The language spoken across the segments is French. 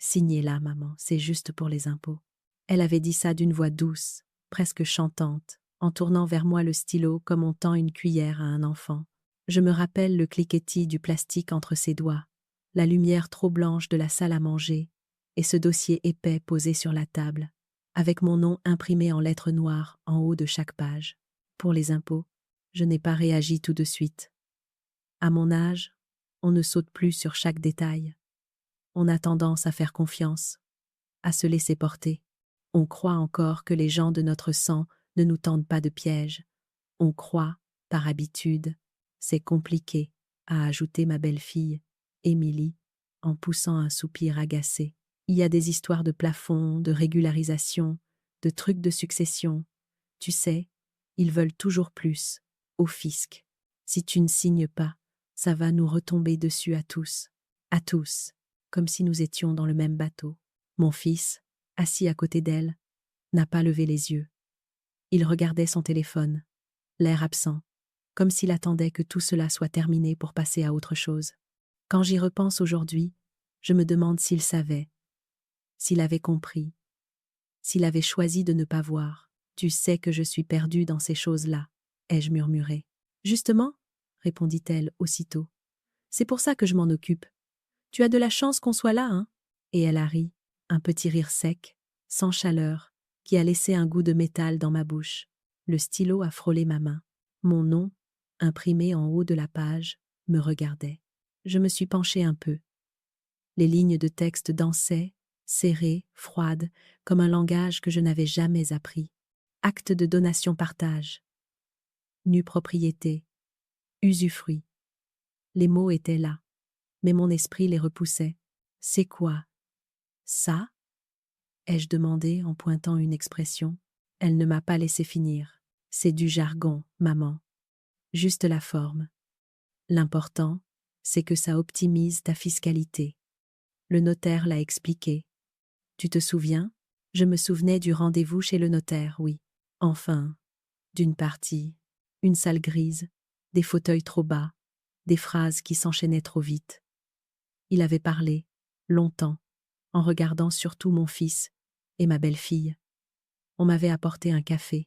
Signez-la, maman, c'est juste pour les impôts. Elle avait dit ça d'une voix douce, presque chantante, en tournant vers moi le stylo comme on tend une cuillère à un enfant. Je me rappelle le cliquetis du plastique entre ses doigts, la lumière trop blanche de la salle à manger, et ce dossier épais posé sur la table, avec mon nom imprimé en lettres noires en haut de chaque page. Pour les impôts, je n'ai pas réagi tout de suite. À mon âge, on ne saute plus sur chaque détail. On a tendance à faire confiance, à se laisser porter. On croit encore que les gens de notre sang ne nous tendent pas de pièges. On croit, par habitude. C'est compliqué, a ajouté ma belle-fille, Émilie, en poussant un soupir agacé. Il y a des histoires de plafond, de régularisation, de trucs de succession. Tu sais, ils veulent toujours plus, au fisc. Si tu ne signes pas, ça va nous retomber dessus à tous, comme si nous étions dans le même bateau. Mon fils, assis à côté d'elle, n'a pas levé les yeux. Il regardait son téléphone, l'air absent, comme s'il attendait que tout cela soit terminé pour passer à autre chose. Quand j'y repense aujourd'hui, je me demande s'il savait, s'il avait compris, s'il avait choisi de ne pas voir. Tu sais que je suis perdue dans ces choses-là, ai-je murmuré. Justement, répondit-elle aussitôt. C'est pour ça que je m'en occupe. Tu as de la chance qu'on soit là, hein? Et elle a ri, un petit rire sec, sans chaleur, qui a laissé un goût de métal dans ma bouche. Le stylo a frôlé ma main. Mon nom, imprimé en haut de la page, me regardait. Je me suis penchée un peu. Les lignes de texte dansaient, serrées, froides, comme un langage que je n'avais jamais appris. Acte de donation-partage. Nue propriété. Usufruit. Les mots étaient là, mais mon esprit les repoussait. C'est quoi ça? Ai-je demandé en pointant une expression. Elle ne m'a pas laissé finir. C'est du jargon, maman. Juste la forme. L'important, c'est que ça optimise ta fiscalité. Le notaire l'a expliqué. Tu te souviens? Je me souvenais du rendez-vous chez le notaire, oui. Enfin, d'une partie, une salle grise, des fauteuils trop bas, des phrases qui s'enchaînaient trop vite. Il avait parlé, longtemps, en regardant surtout mon fils et ma belle-fille. On m'avait apporté un café.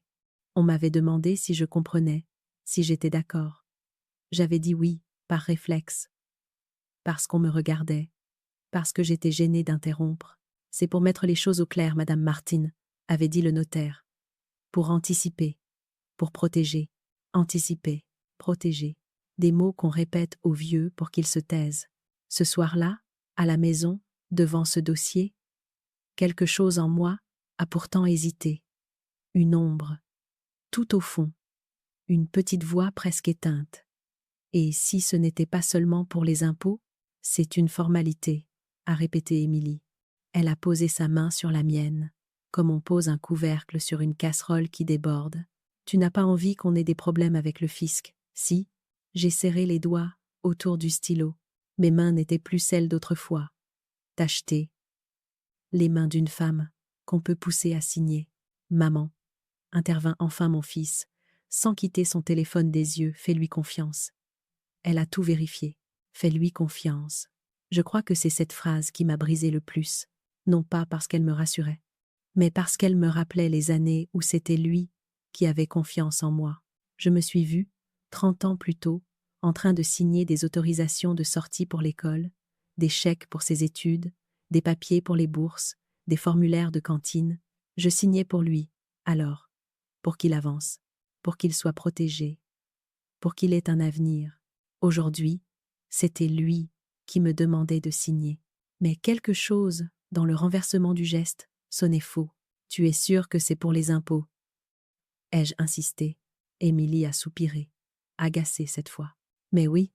On m'avait demandé si je comprenais, si j'étais d'accord. J'avais dit oui, par réflexe. Parce qu'on me regardait, parce que j'étais gênée d'interrompre. C'est pour mettre les choses au clair, Madame Martin, avait dit le notaire. Pour anticiper, pour protéger, anticiper, protéger. Des mots qu'on répète aux vieux pour qu'ils se taisent. Ce soir-là, à la maison, devant ce dossier, quelque chose en moi a pourtant hésité. Une ombre, tout au fond, une petite voix presque éteinte. Et si ce n'était pas seulement pour les impôts, c'est une formalité, a répété Émilie. Elle a posé sa main sur la mienne, comme on pose un couvercle sur une casserole qui déborde. Tu n'as pas envie qu'on ait des problèmes avec le fisc, si? J'ai serré les doigts autour du stylo. Mes mains n'étaient plus celles d'autrefois. Tachetées. Les mains d'une femme qu'on peut pousser à signer. Maman, intervint enfin mon fils, sans quitter son téléphone des yeux, fais-lui confiance. Elle a tout vérifié. Fais-lui confiance. Je crois que c'est cette phrase qui m'a brisé le plus, non pas parce qu'elle me rassurait, mais parce qu'elle me rappelait les années où c'était lui qui avait confiance en moi. Je me suis vue, 30 ans plus tôt, en train de signer des autorisations de sortie pour l'école, des chèques pour ses études, des papiers pour les bourses, des formulaires de cantine. Je signais pour lui, alors, pour qu'il avance, pour qu'il soit protégé, pour qu'il ait un avenir. Aujourd'hui, c'était lui qui me demandait de signer. Mais quelque chose, dans le renversement du geste, sonnait faux. Tu es sûr que c'est pour les impôts? Ai-je insisté? Émilie a soupiré, agacée cette fois. Mais oui,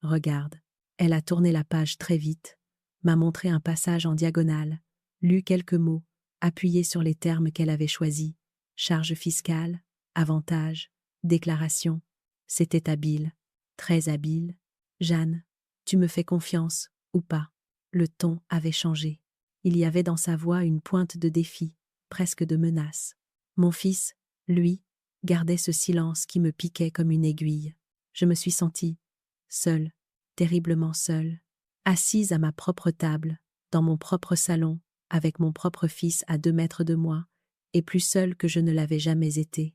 regarde. Elle a tourné la page très vite, m'a montré un passage en diagonale, lu quelques mots, appuyé sur les termes qu'elle avait choisis. Charge fiscale, avantage, déclaration. C'était habile, très habile. Jeanne, tu me fais confiance, ou pas? Le ton avait changé. Il y avait dans sa voix une pointe de défi, presque de menace. Mon fils, lui, gardait ce silence qui me piquait comme une aiguille. Je me suis sentie seule, terriblement seule, assise à ma propre table, dans mon propre salon, avec mon propre fils à 2 mètres de moi, et plus seule que je ne l'avais jamais été.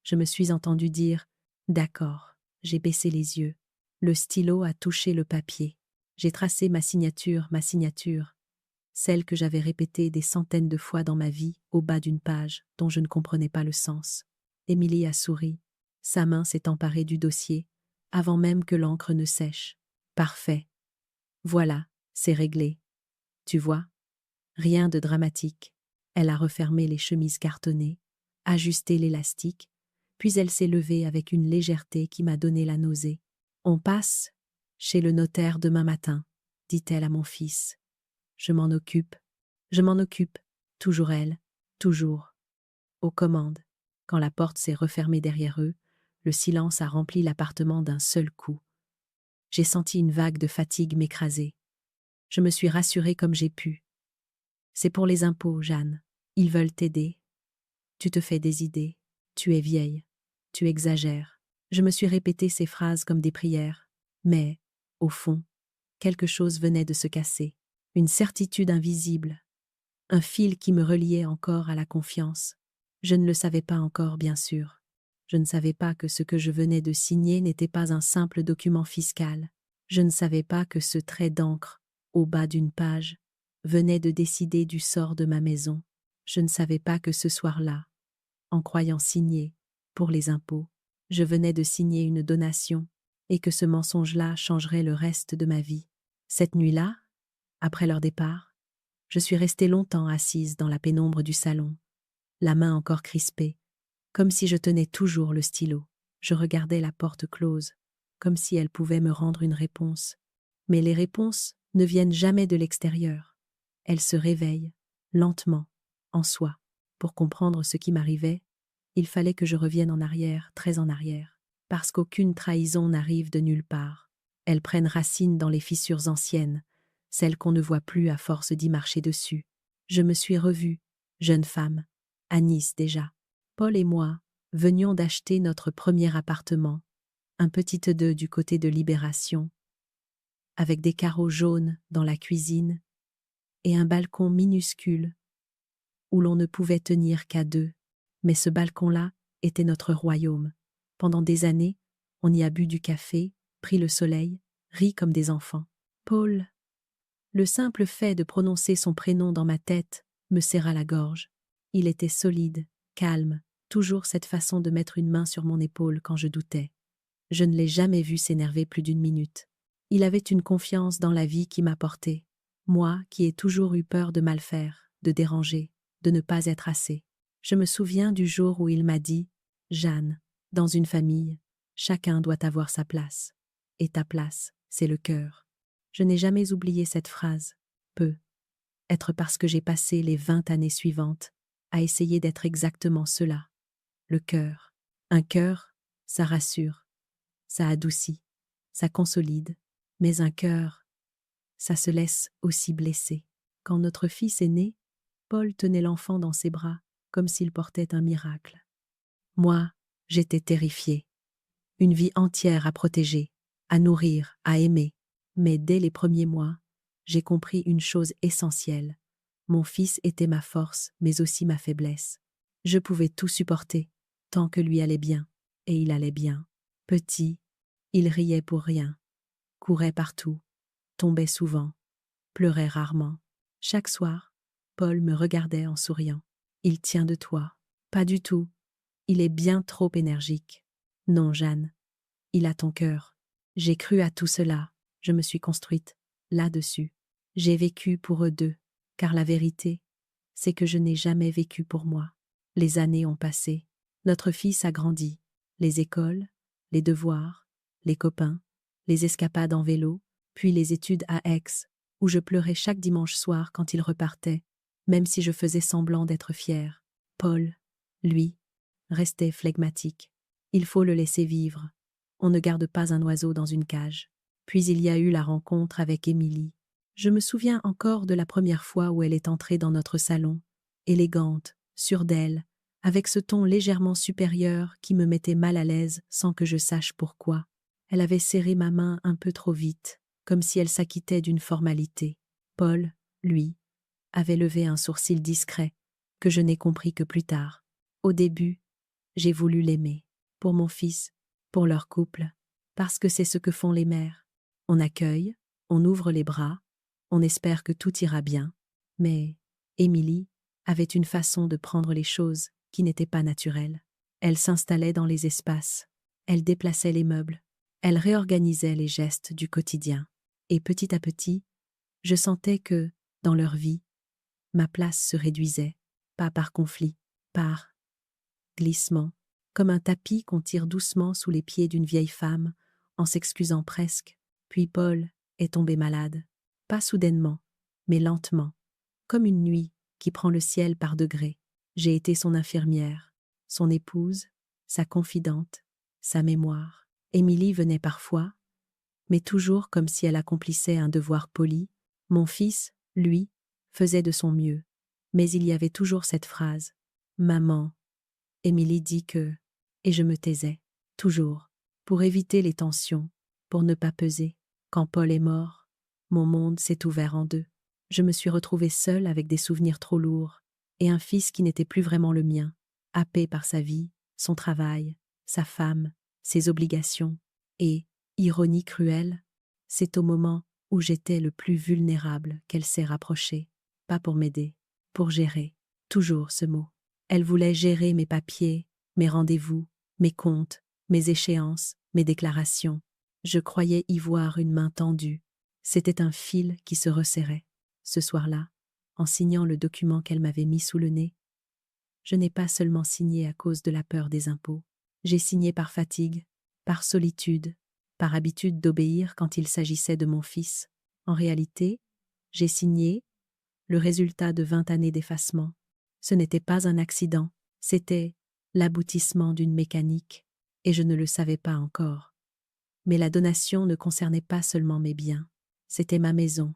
Je me suis entendu dire « D'accord ». J'ai baissé les yeux. Le stylo a touché le papier. J'ai tracé ma signature, celle que j'avais répétée des centaines de fois dans ma vie, au bas d'une page dont je ne comprenais pas le sens. Émilie a souri. Sa main s'est emparée du dossier, avant même que l'encre ne sèche. Parfait. Voilà, c'est réglé. Tu vois? Rien de dramatique. Elle a refermé les chemises cartonnées, ajusté l'élastique, puis elle s'est levée avec une légèreté qui m'a donné la nausée. On passe chez le notaire demain matin, dit-elle à mon fils. Je m'en occupe, toujours elle, toujours. Aux commandes. Quand la porte s'est refermée derrière eux, le silence a rempli l'appartement d'un seul coup. J'ai senti une vague de fatigue m'écraser. Je me suis rassurée comme j'ai pu. C'est pour les impôts, Jeanne. Ils veulent t'aider. Tu te fais des idées. Tu es vieille. Tu exagères. Je me suis répété ces phrases comme des prières. Mais, au fond, quelque chose venait de se casser. Une certitude invisible. Un fil qui me reliait encore à la confiance. Je ne le savais pas encore, bien sûr. Je ne savais pas que ce que je venais de signer n'était pas un simple document fiscal. Je ne savais pas que ce trait d'encre, au bas d'une page, venait de décider du sort de ma maison. Je ne savais pas que ce soir-là, en croyant signer, pour les impôts, je venais de signer une donation, et que ce mensonge-là changerait le reste de ma vie. Cette nuit-là, après leur départ, je suis restée longtemps assise dans la pénombre du salon, la main encore crispée, comme si je tenais toujours le stylo. Je regardais la porte close, comme si elle pouvait me rendre une réponse. Mais les réponses ne viennent jamais de l'extérieur. Elles se réveillent, lentement, en soi. Pour comprendre ce qui m'arrivait, il fallait que je revienne en arrière, très en arrière, parce qu'aucune trahison n'arrive de nulle part. Elles prennent racine dans les fissures anciennes, celles qu'on ne voit plus à force d'y marcher dessus. Je me suis revue, jeune femme, à Nice déjà. Paul et moi venions d'acheter notre premier appartement, un petit deux du côté de Libération, avec des carreaux jaunes dans la cuisine et un balcon minuscule où l'on ne pouvait tenir qu'à 2. Mais ce balcon-là était notre royaume. Pendant des années, on y a bu du café, pris le soleil, ri comme des enfants. Paul. Le simple fait de prononcer son prénom dans ma tête me serra la gorge. Il était solide, calme, toujours cette façon de mettre une main sur mon épaule quand je doutais. Je ne l'ai jamais vu s'énerver plus d'1 minute. Il avait une confiance dans la vie qui m'apportait. Moi qui ai toujours eu peur de mal faire, de déranger, de ne pas être assez. Je me souviens du jour où il m'a dit « Jeanne, dans une famille, chacun doit avoir sa place. Et ta place, c'est le cœur. » Je n'ai jamais oublié cette phrase. Être parce que j'ai passé les 20 années suivantes à essayer d'être exactement cela. Le cœur. Un cœur, ça rassure, ça adoucit, ça consolide. Mais un cœur, ça se laisse aussi blesser. Quand notre fils est né, Paul tenait l'enfant dans ses bras, comme s'il portait un miracle. Moi, j'étais terrifiée. Une vie entière à protéger, à nourrir, à aimer. Mais dès les premiers mois, j'ai compris une chose essentielle. Mon fils était ma force, mais aussi ma faiblesse. Je pouvais tout supporter, tant que lui allait bien. Et il allait bien. Petit, il riait pour rien, courait partout, tombait souvent, pleurait rarement. Chaque soir, Paul me regardait en souriant. « Il tient de toi. » « Pas du tout. Il est bien trop énergique. » « Non, Jeanne. Il a ton cœur. » J'ai cru à tout cela. Je me suis construite là-dessus. J'ai vécu pour eux deux, car la vérité, c'est que je n'ai jamais vécu pour moi. Les années ont passé. Notre fils a grandi. Les écoles, les devoirs, les copains, les escapades en vélo, puis les études à Aix, où je pleurais chaque dimanche soir quand il repartait, même si je faisais semblant d'être fière. Paul, lui, restait flegmatique. Il faut le laisser vivre. On ne garde pas un oiseau dans une cage. Puis il y a eu la rencontre avec Émilie. Je me souviens encore de la première fois où elle est entrée dans notre salon, élégante, sûre d'elle, avec ce ton légèrement supérieur qui me mettait mal à l'aise sans que je sache pourquoi. Elle avait serré ma main un peu trop vite, comme si elle s'acquittait d'une formalité. Paul, lui, avait levé un sourcil discret, que je n'ai compris que plus tard. Au début, j'ai voulu l'aimer, pour mon fils, pour leur couple, parce que c'est ce que font les mères. On accueille, on ouvre les bras, on espère que tout ira bien, mais Émilie avait une façon de prendre les choses qui n'était pas naturelle. Elle s'installait dans les espaces, elle déplaçait les meubles, elle réorganisait les gestes du quotidien. Et petit à petit, je sentais que, dans leur vie, ma place se réduisait, pas par conflit, par glissement, comme un tapis qu'on tire doucement sous les pieds d'une vieille femme, en s'excusant presque. Puis Paul est tombé malade, pas soudainement, mais lentement, comme une nuit qui prend le ciel par degrés. J'ai été son infirmière, son épouse, sa confidente, sa mémoire. Émilie venait parfois, mais toujours comme si elle accomplissait un devoir poli. Mon fils, lui, faisait de son mieux. Mais il y avait toujours cette phrase. Maman. Émilie dit que... Et je me taisais, toujours, pour éviter les tensions, pour ne pas peser. Quand Paul est mort, mon monde s'est ouvert en deux. Je me suis retrouvée seule avec des souvenirs trop lourds, et un fils qui n'était plus vraiment le mien, happé par sa vie, son travail, sa femme, ses obligations, et, ironie cruelle, c'est au moment où j'étais le plus vulnérable qu'elle s'est rapprochée, pas pour m'aider, pour gérer, toujours ce mot. Elle voulait gérer mes papiers, mes rendez-vous, mes comptes, mes échéances, mes déclarations. Je croyais y voir une main tendue. C'était un fil qui se resserrait. Ce soir-là, en signant le document qu'elle m'avait mis sous le nez, je n'ai pas seulement signé à cause de la peur des impôts. J'ai signé par fatigue, par solitude, par habitude d'obéir quand il s'agissait de mon fils. En réalité, j'ai signé le résultat de 20 années d'effacement. Ce n'était pas un accident, c'était l'aboutissement d'une mécanique, et je ne le savais pas encore. Mais la donation ne concernait pas seulement mes biens, c'était ma maison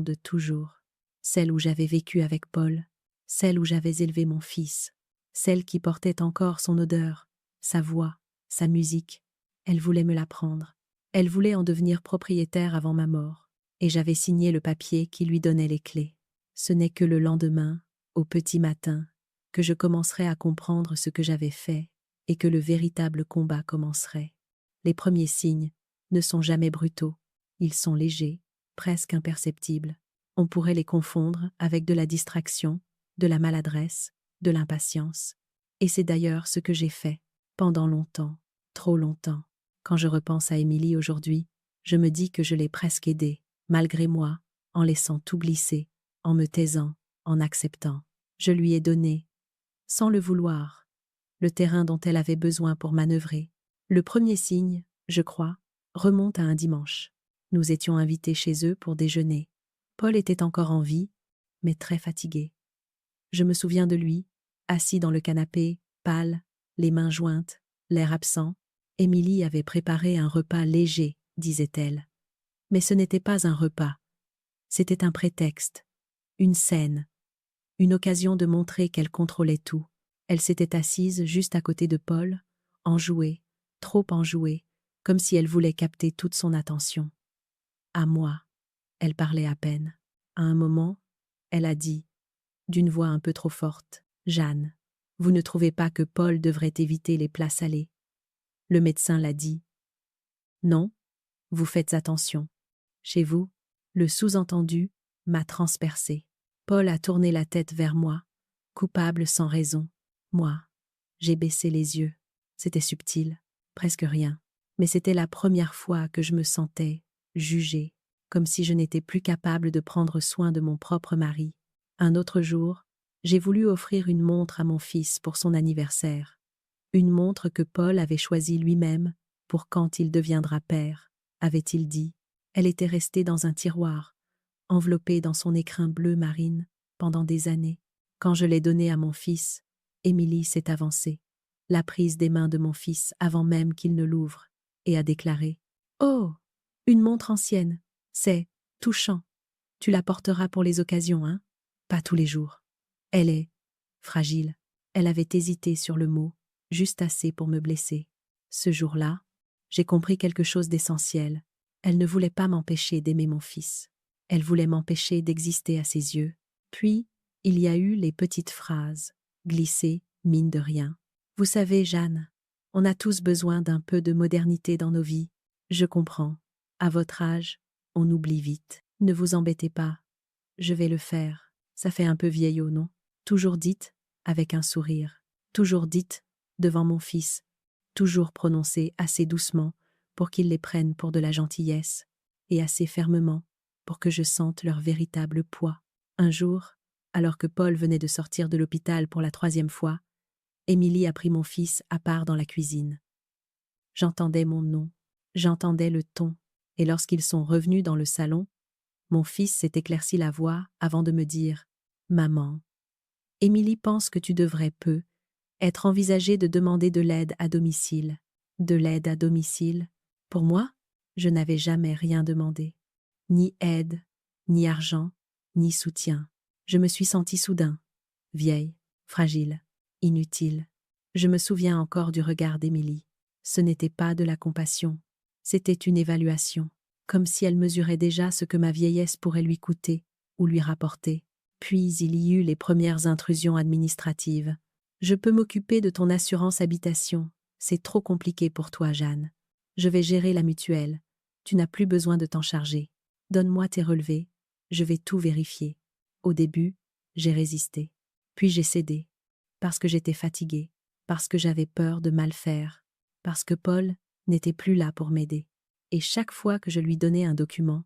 de toujours, celle où j'avais vécu avec Paul, celle où j'avais élevé mon fils, celle qui portait encore son odeur, sa voix, sa musique. Elle voulait me la prendre, elle voulait en devenir propriétaire avant ma mort, et j'avais signé le papier qui lui donnait les clés. Ce n'est que le lendemain, au petit matin, que je commencerai à comprendre ce que j'avais fait et que le véritable combat commencerait. Les premiers signes ne sont jamais brutaux, ils sont légers, presque imperceptibles. On pourrait les confondre avec de la distraction, de la maladresse, de l'impatience. Et c'est d'ailleurs ce que j'ai fait, pendant longtemps, trop longtemps. Quand je repense à Émilie aujourd'hui, je me dis que je l'ai presque aidée, malgré moi, en laissant tout glisser, en me taisant, en acceptant. Je lui ai donné, sans le vouloir, le terrain dont elle avait besoin pour manœuvrer. Le premier signe, je crois, remonte à un dimanche. Nous étions invités chez eux pour déjeuner. Paul était encore en vie, mais très fatigué. Je me souviens de lui, assis dans le canapé, pâle, les mains jointes, l'air absent. Émilie avait préparé un repas léger, disait-elle. Mais ce n'était pas un repas. C'était un prétexte, une scène, une occasion de montrer qu'elle contrôlait tout. Elle s'était assise juste à côté de Paul, enjouée, trop enjouée, comme si elle voulait capter toute son attention. À moi, elle parlait à peine. À un moment, elle a dit, d'une voix un peu trop forte, « Jeanne, vous ne trouvez pas que Paul devrait éviter les plats salés ?» Le médecin l'a dit. « Non, vous faites attention. » Chez vous, le sous-entendu m'a transpercé. Paul a tourné la tête vers moi, coupable sans raison. Moi, j'ai baissé les yeux. C'était subtil, presque rien. Mais c'était la première fois que je me sentais jugée, comme si je n'étais plus capable de prendre soin de mon propre mari. Un autre jour, j'ai voulu offrir une montre à mon fils pour son anniversaire. Une montre que Paul avait choisie lui-même pour quand il deviendra père, avait-il dit. Elle était restée dans un tiroir, enveloppée dans son écrin bleu marine, pendant des années. Quand je l'ai donnée à mon fils, Émilie s'est avancée, l'a prise des mains de mon fils avant même qu'il ne l'ouvre, et a déclaré « Oh, une montre ancienne, c'est touchant. Tu la porteras pour les occasions, hein? Pas tous les jours. Elle est fragile. » Elle avait hésité sur le mot, juste assez pour me blesser. Ce jour-là, j'ai compris quelque chose d'essentiel. Elle ne voulait pas m'empêcher d'aimer mon fils. Elle voulait m'empêcher d'exister à ses yeux. Puis, il y a eu les petites phrases, glissées, mine de rien. Vous savez, Jeanne, on a tous besoin d'un peu de modernité dans nos vies. Je comprends. À votre âge, on oublie vite. Ne vous embêtez pas. Je vais le faire. Ça fait un peu vieillot, non? Toujours dite, avec un sourire. Toujours dite, devant mon fils. Toujours prononcée assez doucement pour qu'il les prenne pour de la gentillesse, et assez fermement pour que je sente leur véritable poids. Un jour, alors que Paul venait de sortir de l'hôpital pour la 3e fois, Émilie a pris mon fils à part dans la cuisine. J'entendais mon nom, j'entendais le ton, et lorsqu'ils sont revenus dans le salon, mon fils s'est éclairci la voix avant de me dire « Maman, Émilie pense que tu devrais être envisagé de demander de l'aide à domicile. » De l'aide à domicile? Pour moi, je n'avais jamais rien demandé. Ni aide, ni argent, ni soutien. Je me suis sentie soudain, vieille, fragile, inutile. Je me souviens encore du regard d'Émilie. Ce n'était pas de la compassion, c'était une évaluation, comme si elle mesurait déjà ce que ma vieillesse pourrait lui coûter ou lui rapporter. Puis il y eut les premières intrusions administratives. Je peux m'occuper de ton assurance habitation. C'est trop compliqué pour toi, Jeanne. Je vais gérer la mutuelle. Tu n'as plus besoin de t'en charger. Donne-moi tes relevés. Je vais tout vérifier. Au début, j'ai résisté. Puis j'ai cédé. Parce que j'étais fatiguée. Parce que j'avais peur de mal faire. Parce que Paul n'était plus là pour m'aider. Et chaque fois que je lui donnais un document,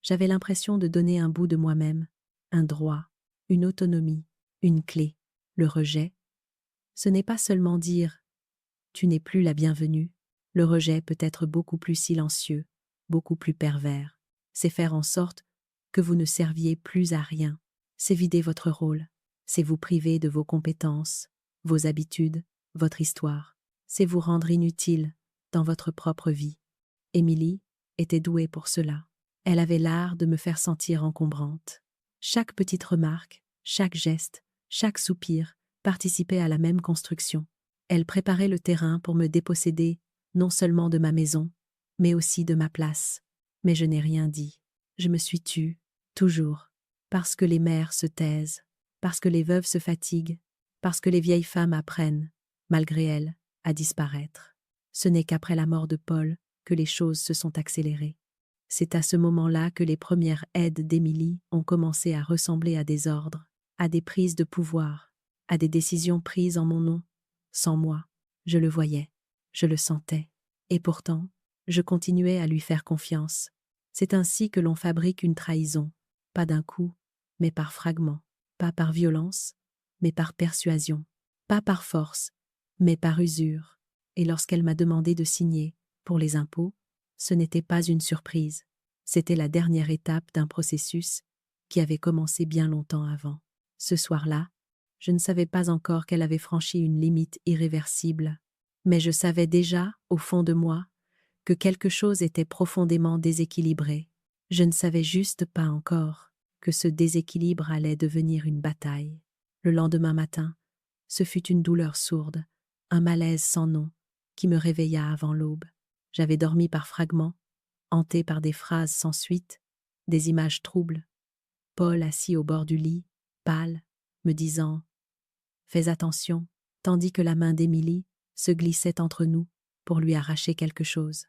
j'avais l'impression de donner un bout de moi-même, un droit, une autonomie, une clé. Le rejet, ce n'est pas seulement dire « tu n'es plus la bienvenue ». Le rejet peut être beaucoup plus silencieux, beaucoup plus pervers. C'est faire en sorte que vous ne serviez plus à rien. C'est vider votre rôle. C'est vous priver de vos compétences, vos habitudes, votre histoire. C'est vous rendre inutile dans votre propre vie. Émilie était douée pour cela. Elle avait l'art de me faire sentir encombrante. Chaque petite remarque, chaque geste, chaque soupir participait à la même construction. Elle préparait le terrain pour me déposséder non seulement de ma maison, mais aussi de ma place. Mais je n'ai rien dit. Je me suis tue, toujours. Parce que les mères se taisent, parce que les veuves se fatiguent, parce que les vieilles femmes apprennent, malgré elles, à disparaître. Ce n'est qu'après la mort de Paul que les choses se sont accélérées. C'est à ce moment-là que les premières aides d'Émilie ont commencé à ressembler à des ordres, à des prises de pouvoir, à des décisions prises en mon nom, sans moi. Je le voyais, je le sentais, et pourtant, je continuais à lui faire confiance. C'est ainsi que l'on fabrique une trahison, pas d'un coup, mais par fragments, pas par violence, mais par persuasion, pas par force, mais par usure. Et lorsqu'elle m'a demandé de signer pour les impôts, ce n'était pas une surprise, c'était la dernière étape d'un processus qui avait commencé bien longtemps avant. Ce soir-là, je ne savais pas encore qu'elle avait franchi une limite irréversible, mais je savais déjà, au fond de moi, que quelque chose était profondément déséquilibré. Je ne savais juste pas encore que ce déséquilibre allait devenir une bataille. Le lendemain matin, ce fut une douleur sourde, un malaise sans nom, qui me réveilla avant l'aube. J'avais dormi par fragments, hanté par des phrases sans suite, des images troubles. Paul assis au bord du lit, pâle, me disant « Fais attention », tandis que la main d'Émilie se glissait entre nous pour lui arracher quelque chose.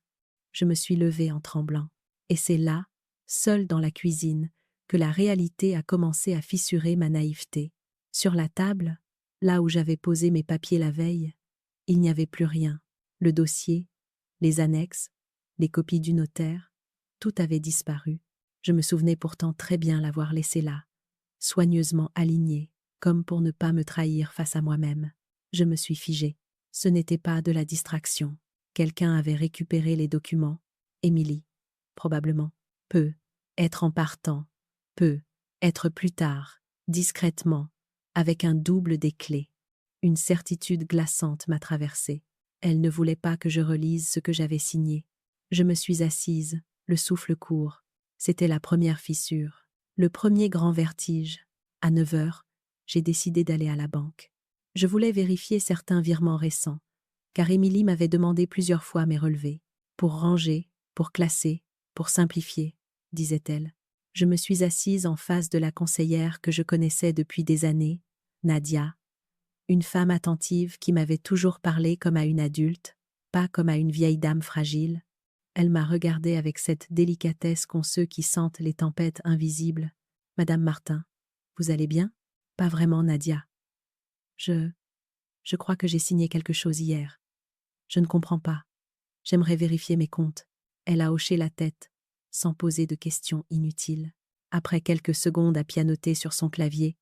Je me suis levée en tremblant. Et c'est là, seule dans la cuisine, que la réalité a commencé à fissurer ma naïveté. Sur la table, là où j'avais posé mes papiers la veille, il n'y avait plus rien. Le dossier, les annexes, les copies du notaire, tout avait disparu. Je me souvenais pourtant très bien l'avoir laissé là, soigneusement aligné, comme pour ne pas me trahir face à moi-même. Je me suis figée. Ce n'était pas de la distraction. Quelqu'un avait récupéré les documents. Émilie, probablement. Peut être en partant. Peut être plus tard, discrètement, avec un double des clés. Une certitude glaçante m'a traversée. Elle ne voulait pas que je relise ce que j'avais signé. Je me suis assise, le souffle court. C'était la première fissure, le premier grand vertige. À 9 heures, j'ai décidé d'aller à la banque. Je voulais vérifier certains virements récents, car Émilie m'avait demandé plusieurs fois mes relevés. Pour ranger, pour classer, pour simplifier, disait-elle. Je me suis assise en face de la conseillère que je connaissais depuis des années, Nadia, une femme attentive qui m'avait toujours parlé comme à une adulte, pas comme à une vieille dame fragile. Elle m'a regardée avec cette délicatesse qu'ont ceux qui sentent les tempêtes invisibles. Madame Martin, vous allez bien? Pas vraiment, Nadia. Je crois que j'ai signé quelque chose hier. Je ne comprends pas. J'aimerais vérifier mes comptes. Elle a hoché la tête, sans poser de questions inutiles. Après quelques secondes à pianoter sur son clavier,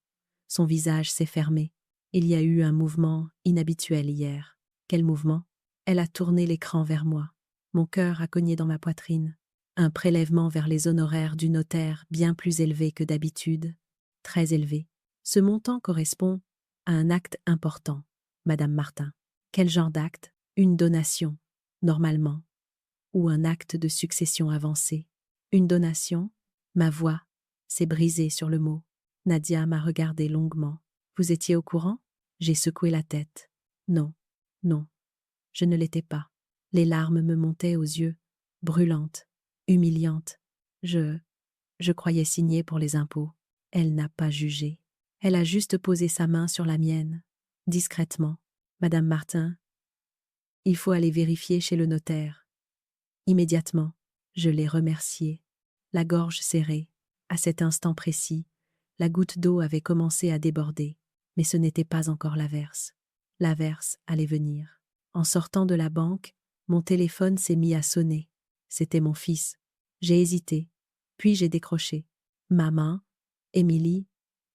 son visage s'est fermé. Il y a eu un mouvement inhabituel hier. Quel mouvement? Elle a tourné l'écran vers moi. Mon cœur a cogné dans ma poitrine. Un prélèvement vers les honoraires du notaire bien plus élevé que d'habitude. Très élevé. Ce montant correspond à un acte important, Madame Martin. Quel genre d'acte? Une donation, normalement. Ou un acte de succession avancée. Une donation? Ma voix s'est brisée sur le mot. Nadia m'a regardé longuement. Vous étiez au courant? J'ai secoué la tête. Non, non, je ne l'étais pas. Les larmes me montaient aux yeux, brûlantes, humiliantes. Je croyais signer pour les impôts. Elle n'a pas jugé. Elle a juste posé sa main sur la mienne, discrètement. Madame Martin, il faut aller vérifier chez le notaire. Immédiatement, je l'ai remerciée, la gorge serrée. À cet instant précis, la goutte d'eau avait commencé à déborder, mais ce n'était pas encore l'averse. L'averse allait venir. En sortant de la banque, mon téléphone s'est mis à sonner. C'était mon fils. J'ai hésité, puis j'ai décroché. Maman, Émilie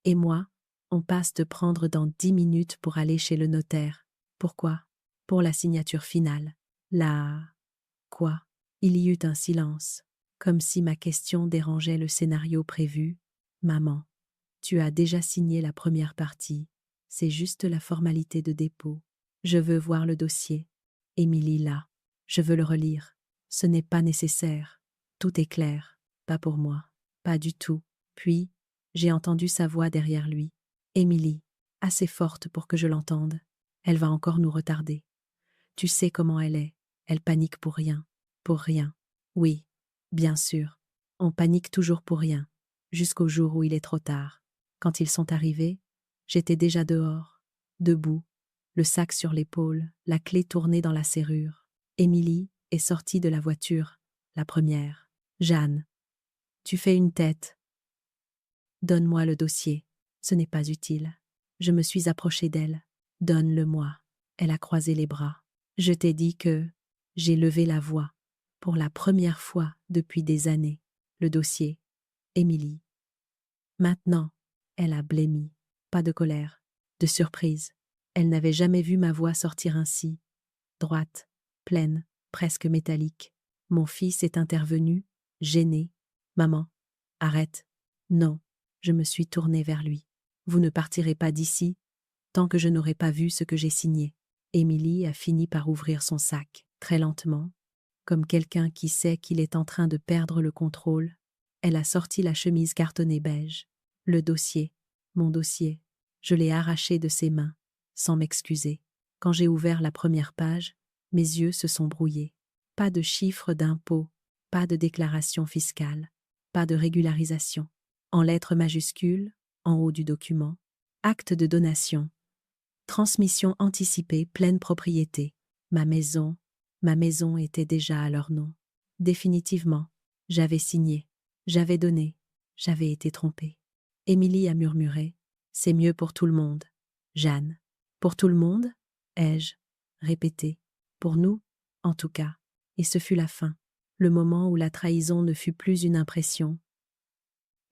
et moi, on passe de prendre dans 10 minutes pour aller chez le notaire. Pourquoi? Pour la signature finale. Quoi? Il y eut un silence, comme si ma question dérangeait le scénario prévu. Maman, tu as déjà signé la première partie. C'est juste la formalité de dépôt. Je veux voir le dossier. Émilie là. Je veux le relire. Ce n'est pas nécessaire. Tout est clair. Pas pour moi. Pas du tout. Puis, j'ai entendu sa voix derrière lui. Émilie, assez forte pour que je l'entende. Elle va encore nous retarder. Tu sais comment elle est. Elle panique pour rien. Pour rien. Oui, bien sûr. On panique toujours pour rien. Jusqu'au jour où il est trop tard. Quand ils sont arrivés, j'étais déjà dehors, debout, le sac sur l'épaule, la clé tournée dans la serrure. Émilie est sortie de la voiture, la première. Jeanne, tu fais une tête. Donne-moi le dossier. Ce n'est pas utile. Je me suis approchée d'elle. Donne-le-moi. Elle a croisé les bras. Je t'ai dit que... J'ai levé la voix. Pour la première fois depuis des années. Le dossier. Émilie. Maintenant, elle a blêmi. Pas de colère, de surprise. Elle n'avait jamais vu ma voix sortir ainsi. Droite, pleine, presque métallique. Mon fils est intervenu, gêné. Maman, arrête. Non, je me suis tournée vers lui. Vous ne partirez pas d'ici tant que je n'aurai pas vu ce que j'ai signé. Émilie a fini par ouvrir son sac, très lentement, comme quelqu'un qui sait qu'il est en train de perdre le contrôle. Elle a sorti la chemise cartonnée beige. Le dossier, mon dossier, je l'ai arraché de ses mains, sans m'excuser. Quand j'ai ouvert la première page, mes yeux se sont brouillés. Pas de chiffres d'impôt, pas de déclaration fiscale, pas de régularisation. En lettres majuscules, en haut du document, acte de donation, transmission anticipée pleine propriété. Ma maison était déjà à leur nom. Définitivement, j'avais signé, j'avais donné, j'avais été trompée. Émilie a murmuré. C'est mieux pour tout le monde. Jeanne. Pour tout le monde? Ai-je répété. Pour nous, en tout cas. Et ce fut la fin. Le moment où la trahison ne fut plus une impression.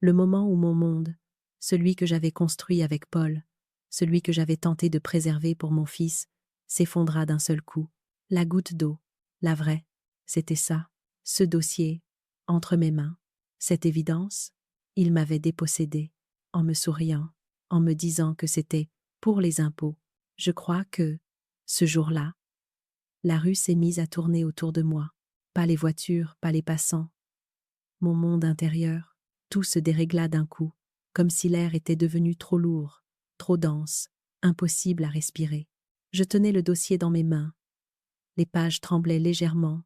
Le moment où mon monde, celui que j'avais construit avec Paul, celui que j'avais tenté de préserver pour mon fils, s'effondra d'un seul coup. La goutte d'eau, la vraie, c'était ça, ce dossier, entre mes mains. Cette évidence, il m'avait dépossédée, en me souriant, en me disant que c'était pour les impôts. Je crois que, ce jour-là, la rue s'est mise à tourner autour de moi. Pas les voitures, pas les passants. Mon monde intérieur, tout se dérégla d'un coup, comme si l'air était devenu trop lourd, trop dense, impossible à respirer. Je tenais le dossier dans mes mains. Les pages tremblaient légèrement,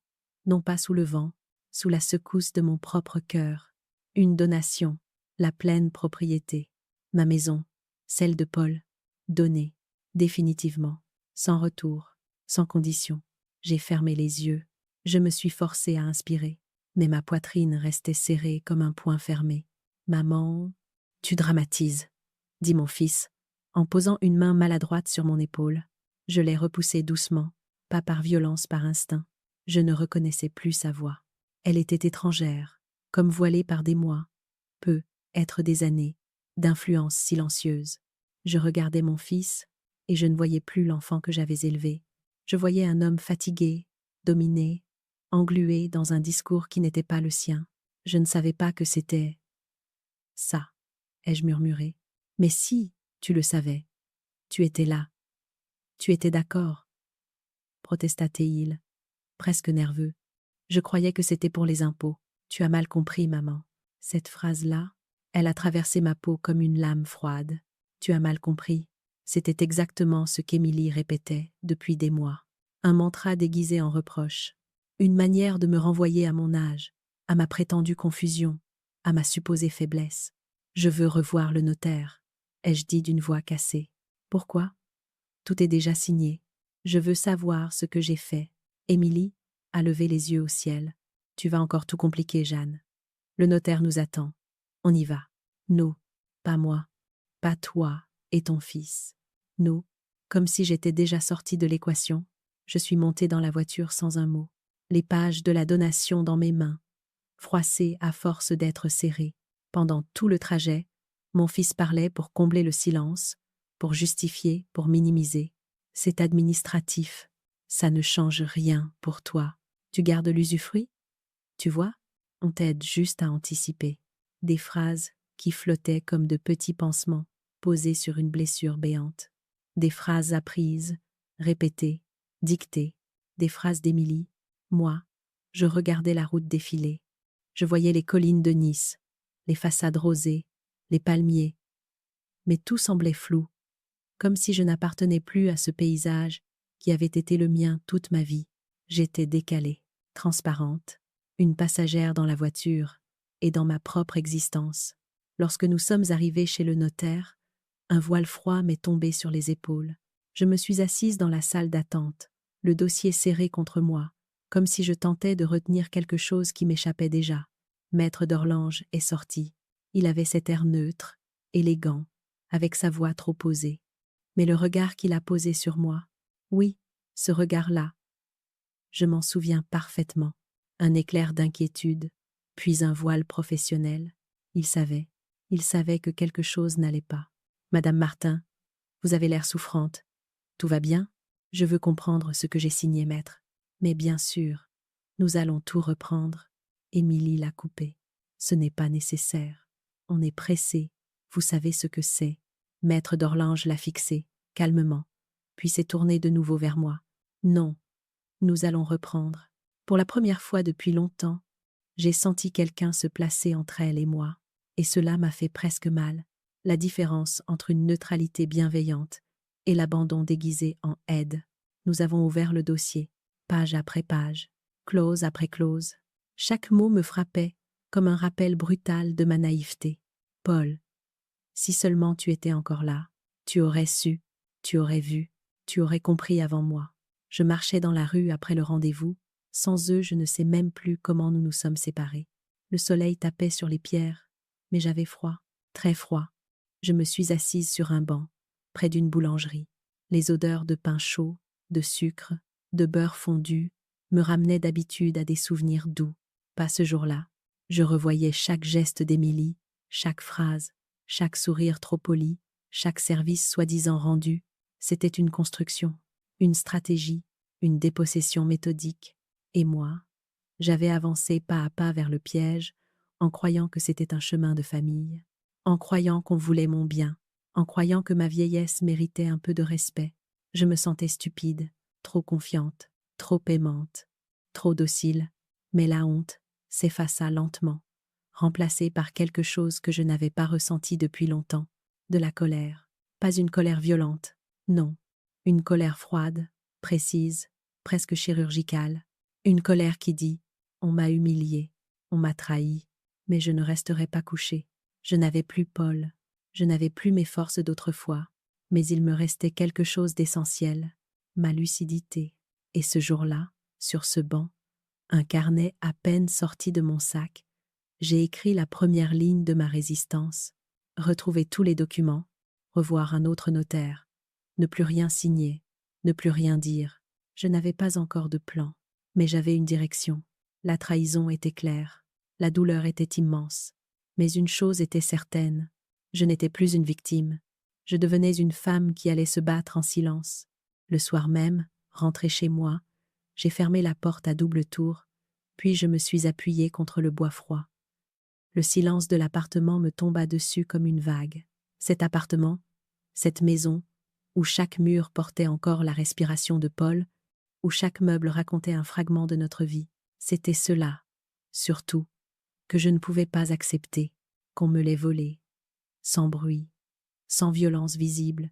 non pas sous le vent, sous la secousse de mon propre cœur. Une donation, la pleine propriété. Ma maison, celle de Paul, donnée, définitivement, sans retour, sans condition. J'ai fermé les yeux, je me suis forcée à inspirer, mais ma poitrine restait serrée comme un poing fermé. Maman, tu dramatises, dit mon fils, en posant une main maladroite sur mon épaule. Je l'ai repoussée doucement, pas par violence, par instinct. Je ne reconnaissais plus sa voix. Elle était étrangère, comme voilée par des mois, être des années, d'influence silencieuse. Je regardais mon fils, et je ne voyais plus l'enfant que j'avais élevé. Je voyais un homme fatigué, dominé, englué dans un discours qui n'était pas le sien. Je ne savais pas que c'était ça, ai-je murmuré. Mais si, tu le savais. Tu étais là. Tu étais d'accord, protesta-t-il, presque nerveux. Je croyais que c'était pour les impôts. Tu as mal compris, maman. Cette phrase-là, elle a traversé ma peau comme une lame froide. Tu as mal compris. C'était exactement ce qu'Émilie répétait depuis des mois. Un mantra déguisé en reproche. Une manière de me renvoyer à mon âge, à ma prétendue confusion, à ma supposée faiblesse. Je veux revoir le notaire, ai-je dit d'une voix cassée. Pourquoi? Tout est déjà signé. Je veux savoir ce que j'ai fait. Émilie a levé les yeux au ciel. Tu vas encore tout compliquer, Jeanne. Le notaire nous attend. On y va. Nous, pas moi, pas toi et ton fils. Nous, comme si j'étais déjà sortie de l'équation, je suis montée dans la voiture sans un mot. Les pages de la donation dans mes mains, froissées à force d'être serrées. Pendant tout le trajet, mon fils parlait pour combler le silence, pour justifier, pour minimiser. C'est administratif. Ça ne change rien pour toi. Tu gardes l'usufruit? Tu vois, on t'aide juste à anticiper. Des phrases qui flottaient comme de petits pansements posés sur une blessure béante. Des phrases apprises, répétées, dictées. Des phrases d'Émilie. Moi, je regardais la route défiler. Je voyais les collines de Nice, les façades rosées, les palmiers. Mais tout semblait flou, comme si je n'appartenais plus à ce paysage qui avait été le mien toute ma vie. J'étais décalée, transparente, une passagère dans la voiture et dans ma propre existence. Lorsque nous sommes arrivés chez le notaire, un voile froid m'est tombé sur les épaules. Je me suis assise dans la salle d'attente, le dossier serré contre moi, comme si je tentais de retenir quelque chose qui m'échappait déjà. Maître d'Orlange est sorti. Il avait cet air neutre, élégant, avec sa voix trop posée. Mais le regard qu'il a posé sur moi, oui, ce regard-là, je m'en souviens parfaitement. Un éclair d'inquiétude, puis un voile professionnel. Il savait que quelque chose n'allait pas. Madame Martin, vous avez l'air souffrante. Tout va bien? Je veux comprendre ce que j'ai signé, maître. Mais bien sûr, nous allons tout reprendre. Émilie l'a coupé. Ce n'est pas nécessaire. On est pressé. Vous savez ce que c'est. Maître d'Orlange l'a fixé, calmement, puis s'est tourné de nouveau vers moi. Non, nous allons reprendre. Pour la première fois depuis longtemps, j'ai senti quelqu'un se placer entre elle et moi, et cela m'a fait presque mal. La différence entre une neutralité bienveillante et l'abandon déguisé en aide. Nous avons ouvert le dossier, page après page, clause après clause. Chaque mot me frappait comme un rappel brutal de ma naïveté. Paul, si seulement tu étais encore là, tu aurais su, tu aurais vu, tu aurais compris avant moi. Je marchais dans la rue après le rendez-vous. Sans eux, je ne sais même plus comment nous nous sommes séparés. Le soleil tapait sur les pierres, mais j'avais froid, très froid. Je me suis assise sur un banc, près d'une boulangerie. Les odeurs de pain chaud, de sucre, de beurre fondu me ramenaient d'habitude à des souvenirs doux. Pas ce jour-là. Je revoyais chaque geste d'Émilie, chaque phrase, chaque sourire trop poli, chaque service soi-disant rendu. C'était une construction, une stratégie, une dépossession méthodique. Et moi, j'avais avancé pas à pas vers le piège, en croyant que c'était un chemin de famille, en croyant qu'on voulait mon bien, en croyant que ma vieillesse méritait un peu de respect. Je me sentais stupide, trop confiante, trop aimante, trop docile, mais la honte s'effaça lentement, remplacée par quelque chose que je n'avais pas ressenti depuis longtemps, de la colère. Pas une colère violente, non, une colère froide, précise, presque chirurgicale, une colère qui dit « on m'a humilié, on m'a trahi, Mais je ne resterai pas couchée. Je n'avais plus Paul. Je n'avais plus mes forces d'autrefois. Mais il me restait quelque chose d'essentiel, ma lucidité. Et ce jour-là, sur ce banc, un carnet à peine sorti de mon sac, j'ai écrit la première ligne de ma résistance, retrouver tous les documents, revoir un autre notaire, ne plus rien signer, ne plus rien dire. Je n'avais pas encore de plan, mais j'avais une direction. La trahison était claire, la douleur était immense. Mais une chose était certaine, je n'étais plus une victime. Je devenais une femme qui allait se battre en silence. Le soir même, rentrée chez moi, j'ai fermé la porte à double tour, puis je me suis appuyée contre le bois froid. Le silence de l'appartement me tomba dessus comme une vague. Cet appartement, cette maison, où chaque mur portait encore la respiration de Paul, où chaque meuble racontait un fragment de notre vie, c'était cela, surtout, que je ne pouvais pas accepter, qu'on me l'ait volé, sans bruit, sans violence visible,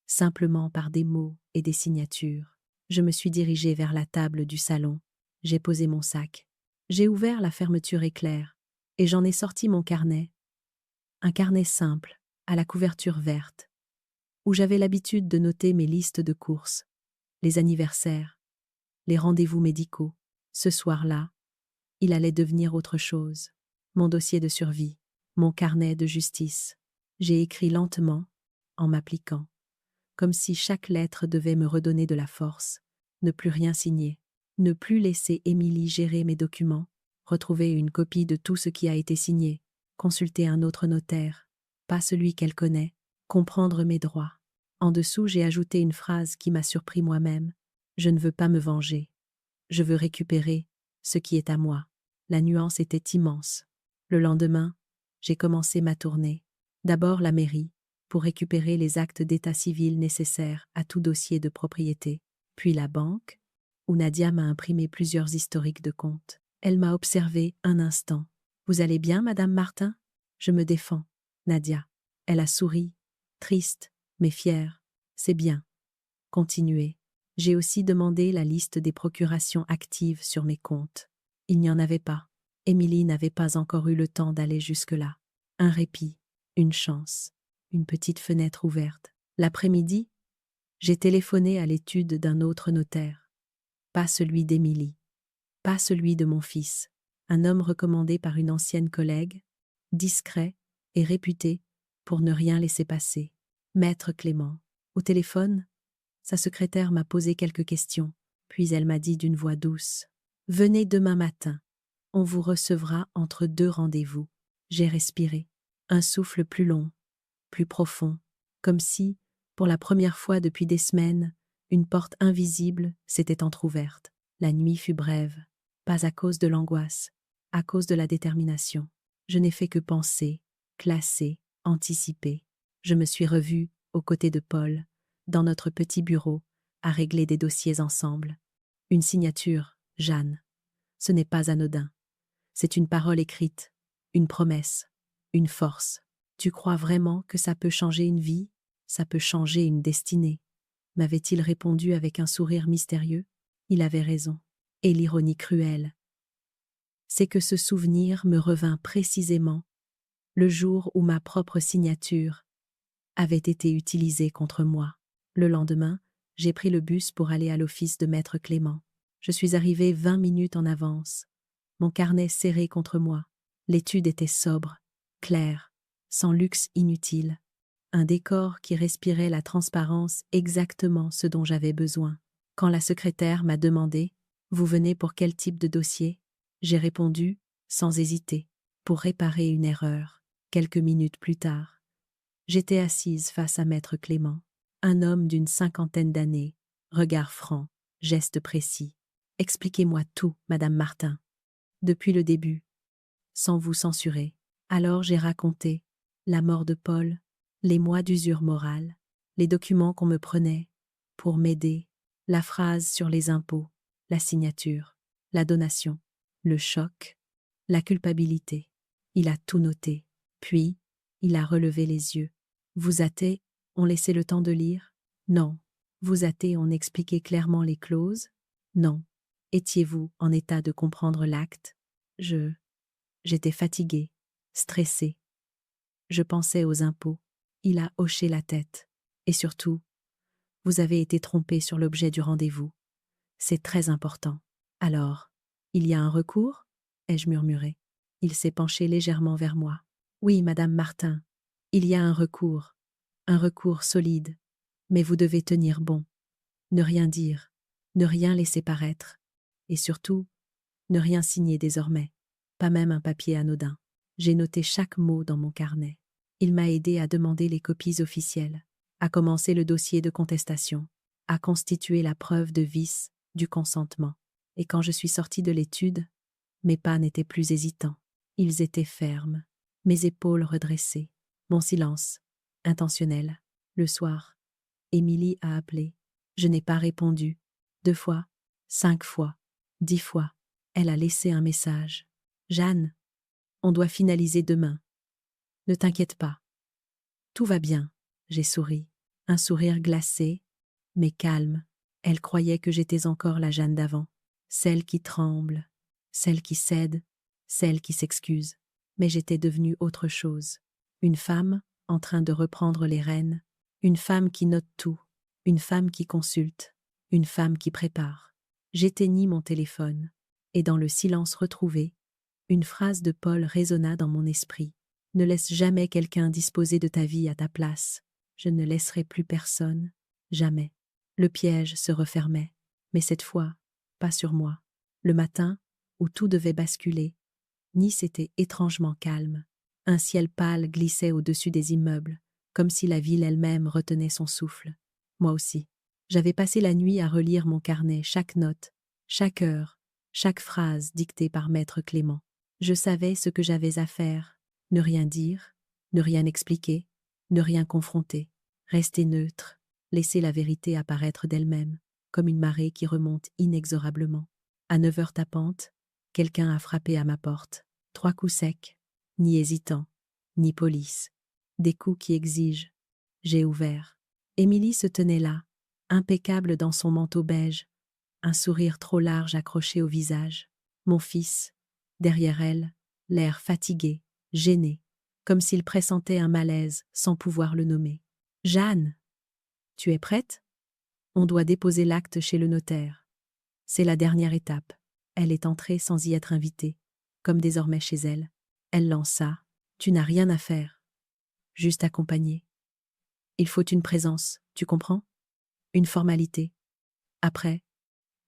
simplement par des mots et des signatures. Je me suis dirigée vers la table du salon, j'ai posé mon sac, j'ai ouvert la fermeture éclair, et j'en ai sorti mon carnet, un carnet simple, à la couverture verte, où j'avais l'habitude de noter mes listes de courses, les anniversaires, les rendez-vous médicaux. Ce soir-là, il allait devenir autre chose. Mon dossier de survie, mon carnet de justice. J'ai écrit lentement, en m'appliquant, comme si chaque lettre devait me redonner de la force, ne plus rien signer, ne plus laisser Émilie gérer mes documents, retrouver une copie de tout ce qui a été signé, consulter un autre notaire, pas celui qu'elle connaît, comprendre mes droits. En dessous, j'ai ajouté une phrase qui m'a surpris moi-même. Je ne veux pas me venger. Je veux récupérer ce qui est à moi. La nuance était immense. Le lendemain, j'ai commencé ma tournée. D'abord la mairie, pour récupérer les actes d'état civil nécessaires à tout dossier de propriété. Puis la banque, où Nadia m'a imprimé plusieurs historiques de comptes. Elle m'a observé un instant. « Vous allez bien, Madame Martin ?» Je me défends. Nadia. Elle a souri, triste, mais fière. « C'est bien. » Continuez. J'ai aussi demandé la liste des procurations actives sur mes comptes. Il n'y en avait pas. Émilie n'avait pas encore eu le temps d'aller jusque-là. Un répit, une chance, une petite fenêtre ouverte. L'après-midi, j'ai téléphoné à l'étude d'un autre notaire. Pas celui d'Émilie, pas celui de mon fils. Un homme recommandé par une ancienne collègue, discret et réputé pour ne rien laisser passer. Maître Clément. Au téléphone, sa secrétaire m'a posé quelques questions, puis elle m'a dit d'une voix douce « Venez demain matin, on vous recevra entre deux rendez-vous. » J'ai respiré, un souffle plus long, plus profond, comme si, pour la première fois depuis des semaines, une porte invisible s'était entr'ouverte. La nuit fut brève, pas à cause de l'angoisse, à cause de la détermination. Je n'ai fait que penser, classer, anticiper. Je me suis revue, aux côtés de Paul, dans notre petit bureau, à régler des dossiers ensemble. Une signature, Jeanne. Ce n'est pas anodin. C'est une parole écrite, une promesse, une force. Tu crois vraiment que ça peut changer une vie? Ça peut changer une destinée? M'avait-il répondu avec un sourire mystérieux? Il avait raison. Et l'ironie cruelle, c'est que ce souvenir me revint précisément le jour où ma propre signature avait été utilisée contre moi. Le lendemain, j'ai pris le bus pour aller à l'office de Maître Clément. Je suis arrivée 20 minutes en avance, mon carnet serré contre moi. L'étude était sobre, claire, sans luxe inutile. Un décor qui respirait la transparence, exactement ce dont j'avais besoin. Quand la secrétaire m'a demandé « Vous venez pour quel type de dossier ?» J'ai répondu, sans hésiter, pour réparer une erreur. Quelques minutes plus tard, j'étais assise face à Maître Clément, un homme d'une 50aine d'années, regard franc, geste précis. « Expliquez-moi tout, Madame Martin. Depuis le début, sans vous censurer. » Alors j'ai raconté la mort de Paul, les mois d'usure morale, les documents qu'on me prenait pour m'aider, la phrase sur les impôts, la signature, la donation, le choc, la culpabilité. Il a tout noté. Puis, il a relevé les yeux. Vous athées ont laissé le temps de lire? Non. Vous athées ont expliqué clairement les clauses? Non. Étiez-vous en état de comprendre l'acte? J'étais fatiguée. stressée. Je pensais aux impôts. Il a hoché la tête. Et surtout, vous avez été trompé sur l'objet du rendez-vous. C'est très important. Alors, il y a un recours? Ai-je murmuré. Il s'est penché légèrement vers moi. Oui, Madame Martin, il y a un recours solide. Mais vous devez tenir bon. Ne rien dire, ne rien laisser paraître. Et surtout, ne rien signer désormais. Pas même un papier anodin. J'ai noté chaque mot dans mon carnet. Il m'a aidé à demander les copies officielles, à commencer le dossier de contestation, à constituer la preuve de vice du consentement. Et quand je suis sortie de l'étude, mes pas n'étaient plus hésitants. Ils étaient fermes, mes épaules redressées, mon silence, intentionnel. Le soir, Émilie a appelé. Je n'ai pas répondu. 2 fois, 5 fois, 10 fois. Elle a laissé un message. Jeanne, on doit finaliser demain. Ne t'inquiète pas. Tout va bien. J'ai souri. Un sourire glacé, mais calme. Elle croyait que j'étais encore la Jeanne d'avant. Celle qui tremble, celle qui cède, celle qui s'excuse. Mais j'étais devenue autre chose. Une femme en train de reprendre les rênes. Une femme qui note tout. Une femme qui consulte. Une femme qui prépare. J'éteignis mon téléphone. Et dans le silence retrouvé, une phrase de Paul résonna dans mon esprit. Ne laisse jamais quelqu'un disposer de ta vie à ta place. Je ne laisserai plus personne. Jamais. Le piège se refermait. Mais cette fois, pas sur moi. Le matin, où tout devait basculer, Nice était étrangement calme. Un ciel pâle glissait au-dessus des immeubles, comme si la ville elle-même retenait son souffle. Moi aussi. J'avais passé la nuit à relire mon carnet, chaque note, chaque heure, chaque phrase dictée par maître Clément. Je savais ce que j'avais à faire. Ne rien dire, ne rien expliquer, ne rien confronter. Rester neutre, laisser la vérité apparaître d'elle-même, comme une marée qui remonte inexorablement. À 9 heures tapantes, quelqu'un a frappé à ma porte. 3 coups secs, ni hésitants, ni police. Des coups qui exigent. J'ai ouvert. Émilie se tenait là, impeccable dans son manteau beige, un sourire trop large accroché au visage. Mon fils, derrière elle, l'air fatigué, gêné, comme s'il pressentait un malaise sans pouvoir le nommer. « Jeanne, tu es prête ? On doit déposer l'acte chez le notaire. C'est la dernière étape. » Elle est entrée sans y être invitée, comme désormais chez elle. Elle lança. « Tu n'as rien à faire. Juste accompagner. Il faut une présence, tu comprends ? Une formalité. Après,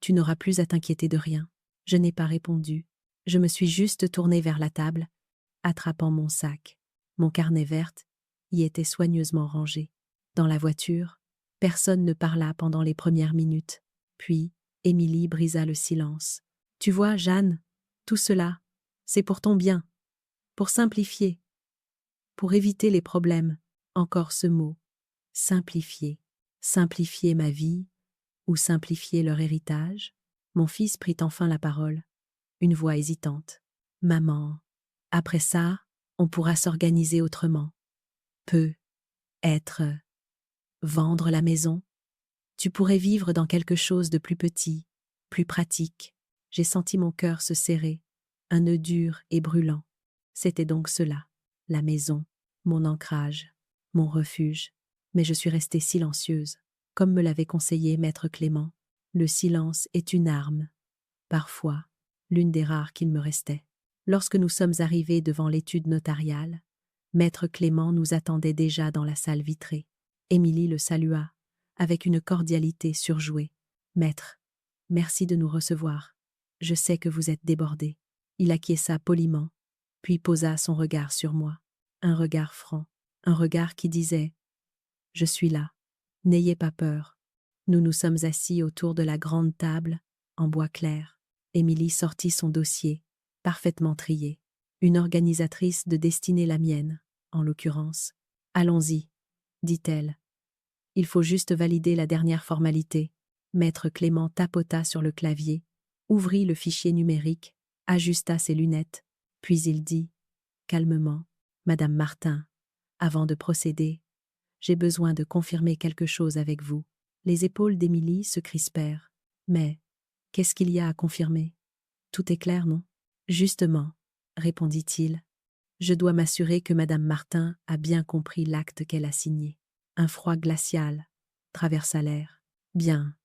tu n'auras plus à t'inquiéter de rien. » Je n'ai pas répondu. Je me suis juste tournée vers la table, attrapant mon sac. Mon carnet vert y était soigneusement rangé. Dans la voiture, personne ne parla pendant les premières minutes. Puis, Émilie brisa le silence. « Tu vois, Jeanne, tout cela, c'est pour ton bien, pour simplifier, pour éviter les problèmes. » Encore ce mot. Simplifier. Simplifier ma vie ou simplifier leur héritage. Mon fils prit enfin la parole, une voix hésitante. « Maman, après ça, on pourra s'organiser autrement. Peut-être vendre la maison. Tu pourrais vivre dans quelque chose de plus petit, plus pratique. » J'ai senti mon cœur se serrer, un nœud dur et brûlant. C'était donc cela, la maison, mon ancrage, mon refuge. Mais je suis restée silencieuse, comme me l'avait conseillé maître Clément. Le silence est une arme. Parfois, l'une des rares qu'il me restait. Lorsque nous sommes arrivés devant l'étude notariale, maître Clément nous attendait déjà dans la salle vitrée. Émilie le salua, avec une cordialité surjouée. « Maître, merci de nous recevoir. Je sais que vous êtes débordé. » Il acquiesça poliment, puis posa son regard sur moi. Un regard franc, un regard qui disait « Je suis là. N'ayez pas peur. » Nous nous sommes assis autour de la grande table, en bois clair. Émilie sortit son dossier, parfaitement trié. Une organisatrice de destinée la mienne, en l'occurrence. « Allons-y, » dit-elle. « Il faut juste valider la dernière formalité. » Maître Clément tapota sur le clavier, ouvrit le fichier numérique, ajusta ses lunettes, puis il dit, calmement, « Madame Martin, avant de procéder, j'ai besoin de confirmer quelque chose avec vous. » Les épaules d'Émilie se crispèrent. « Mais, qu'est-ce qu'il y a à confirmer ? Tout est clair, non ? » « Justement, » répondit-il, Je dois m'assurer que Madame Martin a bien compris l'acte qu'elle a signé. Un froid glacial traversa l'air. Bien,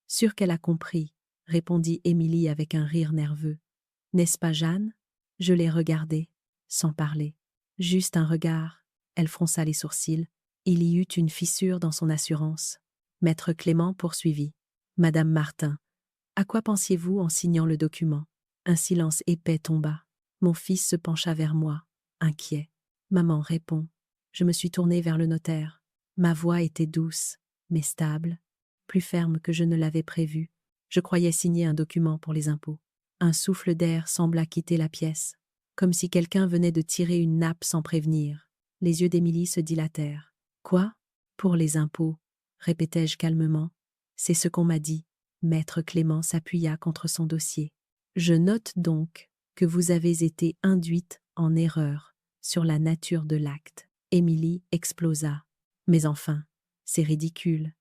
sûr qu'elle a compris, répondit Émilie avec un rire nerveux. N'est-ce pas, Jeanne? Je l'ai regardée, sans parler. Juste un regard. Elle fronça les sourcils. Il y eut une fissure dans son assurance. Maître Clément poursuivit. Madame Martin, à quoi pensiez-vous en signant le document? Un silence épais tomba. Mon fils se pencha vers moi, inquiet. Maman, réponds. Je me suis tournée vers le notaire. Ma voix était douce, mais stable, plus ferme que je ne l'avais prévu. Je croyais signer un document pour les impôts. Un souffle d'air sembla quitter la pièce, comme si quelqu'un venait de tirer une nappe sans prévenir. Les yeux d'Émilie se dilatèrent. Quoi? Pour les impôts, répétai-je calmement. C'est ce qu'on m'a dit. Maître Clément s'appuya contre son dossier. Je note donc que vous avez été induite en erreur sur la nature de l'acte. Émilie explosa. Mais enfin, c'est ridicule.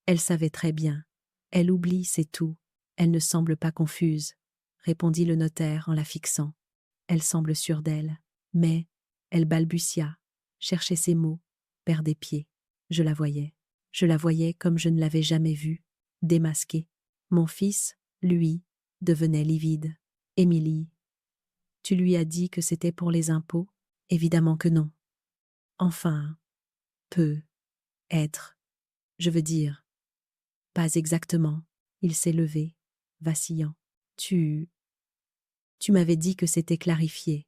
Elle savait très bien. Elle oublie, c'est tout. Elle ne semble pas confuse, répondit le notaire en la fixant. Elle semble sûre d'elle, mais elle balbutia, cherchait ses mots, perdait pied. Je la voyais comme je ne l'avais jamais vue, démasquée. Mon fils, lui, devenait livide. Émilie, tu lui as dit que c'était pour les impôts? Évidemment que non. Enfin, peut être, je veux dire. Pas exactement. Il s'est levé, vacillant. Tu m'avais dit que c'était clarifié,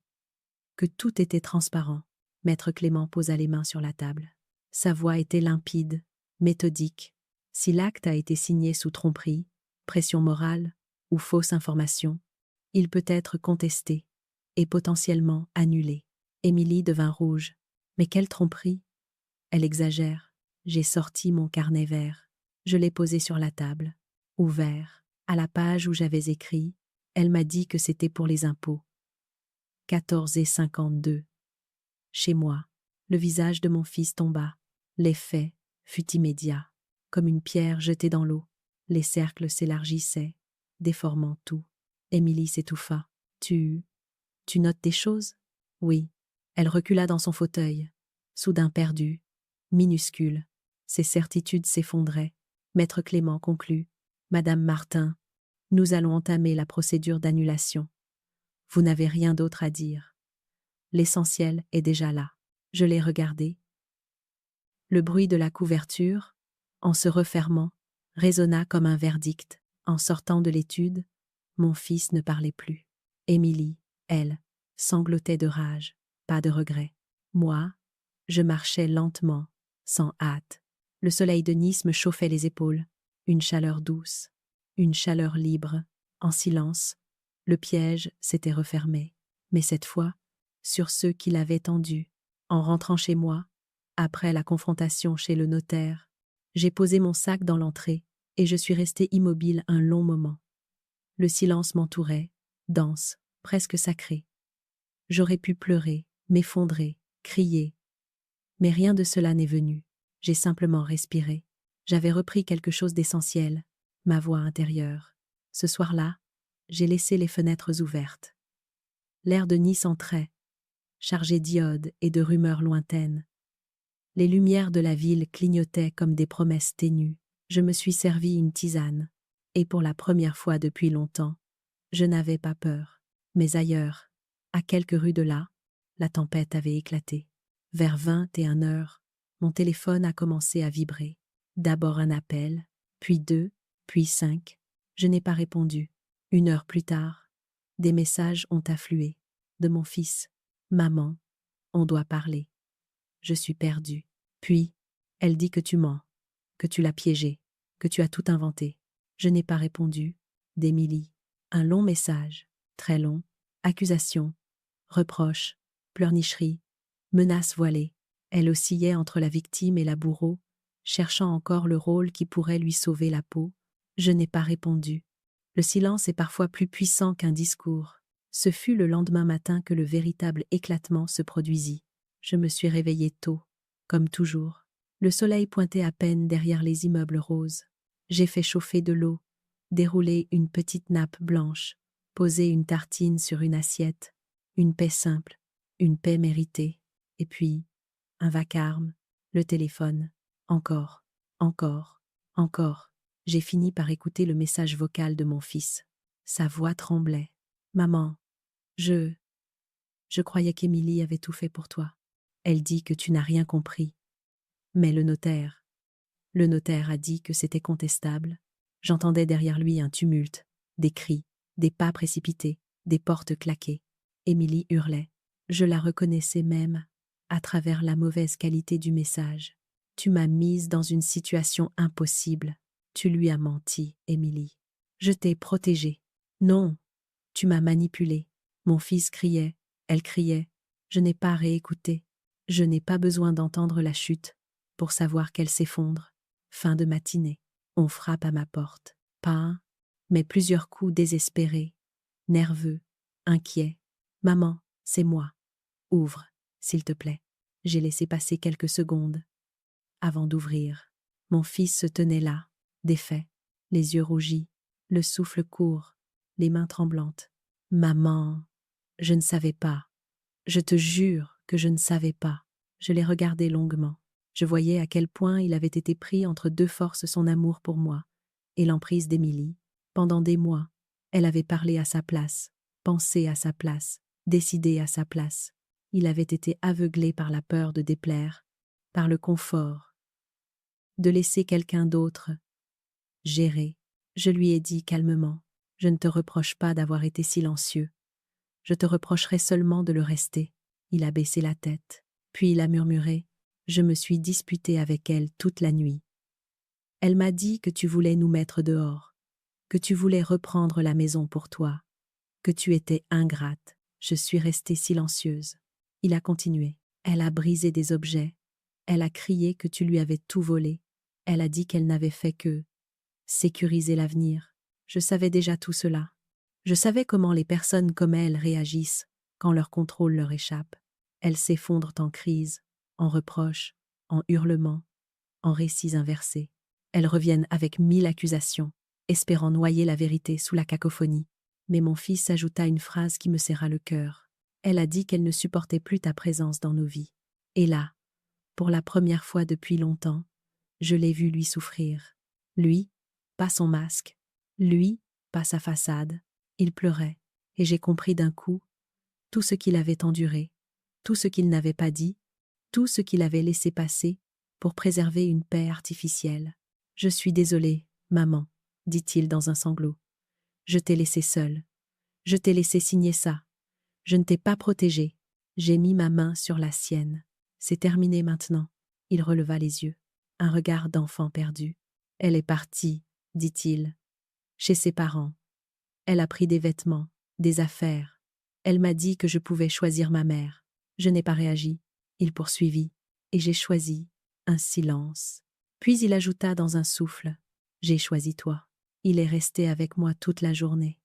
que tout était transparent. Maître Clément posa les mains sur la table. Sa voix était limpide, méthodique. Si l'acte a été signé sous tromperie, pression morale ou fausse information, il peut être contesté et potentiellement annulé. Émilie devint rouge. Mais quelle tromperie! Elle exagère. J'ai sorti mon carnet vert. Je l'ai posé sur la table, ouvert, à la page où j'avais écrit. Elle m'a dit que c'était pour les impôts. 14,52. Chez moi, le visage de mon fils tomba. L'effet fut immédiat. Comme une pierre jetée dans l'eau, les cercles s'élargissaient, déformant tout. Émilie s'étouffa. Tu notes des choses? Oui. Elle recula dans son fauteuil, soudain perdue, minuscule. Ses certitudes s'effondraient. Maître Clément conclut. Madame Martin, nous allons entamer la procédure d'annulation. Vous n'avez rien d'autre à dire. L'essentiel est déjà là. Je l'ai regardé. Le bruit de la couverture, en se refermant, résonna comme un verdict. En sortant de l'étude, mon fils ne parlait plus. Émilie, elle, sanglotait de rage, pas de regret. Moi, je marchais lentement, sans hâte. Le soleil de Nice me chauffait les épaules. Une chaleur douce, une chaleur libre, en silence. Le piège s'était refermé. Mais cette fois, sur ceux qui l'avaient tendu. En rentrant chez moi, après la confrontation chez le notaire, j'ai posé mon sac dans l'entrée et je suis restée immobile un long moment. Le silence m'entourait, dense, presque sacré. J'aurais pu pleurer, m'effondrer, crier. Mais rien de cela n'est venu. J'ai simplement respiré. J'avais repris quelque chose d'essentiel, ma voix intérieure. Ce soir-là, j'ai laissé les fenêtres ouvertes. L'air de Nice entrait, chargé d'iodes et de rumeurs lointaines. Les lumières de la ville clignotaient comme des promesses ténues. Je me suis servi une tisane, et pour la première fois depuis longtemps, je n'avais pas peur. Mais ailleurs, à quelques rues de là, la tempête avait éclaté. Vers 21 heures, mon téléphone a commencé à vibrer. D'abord un appel, puis 2, puis 5. Je n'ai pas répondu. 1 heure plus tard, des messages ont afflué. De mon fils. Maman, on doit parler. Je suis perdue. Puis, elle dit que tu mens, que tu l'as piégé, que tu as tout inventé. Je n'ai pas répondu. D'Émilie. Un long message, très long. Accusations, reproches, pleurnicheries, menaces voilées. Elle oscillait entre la victime et la bourreau, cherchant encore le rôle qui pourrait lui sauver la peau. Je n'ai pas répondu. Le silence est parfois plus puissant qu'un discours. Ce fut le lendemain matin que le véritable éclatement se produisit. Je me suis réveillée tôt, comme toujours. Le soleil pointait à peine derrière les immeubles roses. J'ai fait chauffer de l'eau, déroulé une petite nappe blanche, posé une tartine sur une assiette, une paix simple, une paix méritée, et puis, un vacarme, le téléphone, encore, encore, encore. J'ai fini par écouter le message vocal de mon fils. Sa voix tremblait. Maman, je croyais qu'Émilie avait tout fait pour toi. Elle dit que tu n'as rien compris. Mais le notaire a dit que c'était contestable. J'entendais derrière lui un tumulte, des cris, des pas précipités, des portes claquées. Émilie hurlait. Je la reconnaissais même, à travers la mauvaise qualité du message. Tu m'as mise dans une situation impossible. Tu lui as menti, Émilie. Je t'ai protégée. Non, tu m'as manipulée. Mon fils criait, elle criait. Je n'ai pas réécouté. Je n'ai pas besoin d'entendre la chute pour savoir qu'elle s'effondre. Fin de matinée. On frappe à ma porte. Pas un, mais plusieurs coups désespérés, nerveux, inquiets. Maman, c'est moi. Ouvre, s'il te plaît. J'ai laissé passer quelques secondes avant d'ouvrir. Mon fils se tenait là, défait, les yeux rougis, le souffle court, les mains tremblantes. Maman, je ne savais pas. Je te jure que je ne savais pas. Je l'ai regardé longuement. Je voyais à quel point il avait été pris entre deux forces son amour pour moi et l'emprise d'Émilie. Pendant des mois, elle avait parlé à sa place, pensé à sa place, décidé à sa place. Il avait été aveuglé par la peur de déplaire, par le confort, de laisser quelqu'un d'autre gérer. Je lui ai dit calmement, je ne te reproche pas d'avoir été silencieux. Je te reprocherai seulement de le rester. Il a baissé la tête, puis il a murmuré, je me suis disputé avec elle toute la nuit. Elle m'a dit que tu voulais nous mettre dehors, que tu voulais reprendre la maison pour toi, que tu étais ingrate. Je suis restée silencieuse. Il a continué. Elle a brisé des objets. Elle a crié que tu lui avais tout volé. Elle a dit qu'elle n'avait fait que sécuriser l'avenir. Je savais déjà tout cela. Je savais comment les personnes comme elle réagissent quand leur contrôle leur échappe. Elles s'effondrent en crise, en reproches, en hurlements, en récits inversés. Elles reviennent avec 1000 accusations, espérant noyer la vérité sous la cacophonie. Mais mon fils ajouta une phrase qui me serra le cœur. Elle a dit qu'elle ne supportait plus ta présence dans nos vies. Et là, pour la première fois depuis longtemps, je l'ai vu lui souffrir. Lui, pas son masque. Lui, pas sa façade. Il pleurait, et j'ai compris d'un coup tout ce qu'il avait enduré, tout ce qu'il n'avait pas dit, tout ce qu'il avait laissé passer pour préserver une paix artificielle. « Je suis désolé, maman, dit-il dans un sanglot. Je t'ai laissé seule. Je t'ai laissé signer ça. Je ne t'ai pas protégée. J'ai mis ma main sur la sienne. C'est terminé maintenant. » Il releva les yeux, un regard d'enfant perdu. « Elle est partie, dit-il, chez ses parents. Elle a pris des vêtements, des affaires. Elle m'a dit que je pouvais choisir ma mère. Je n'ai pas réagi. » Il poursuivit, et j'ai choisi un silence. Puis il ajouta dans un souffle, « J'ai choisi toi. » Il est resté avec moi toute la journée.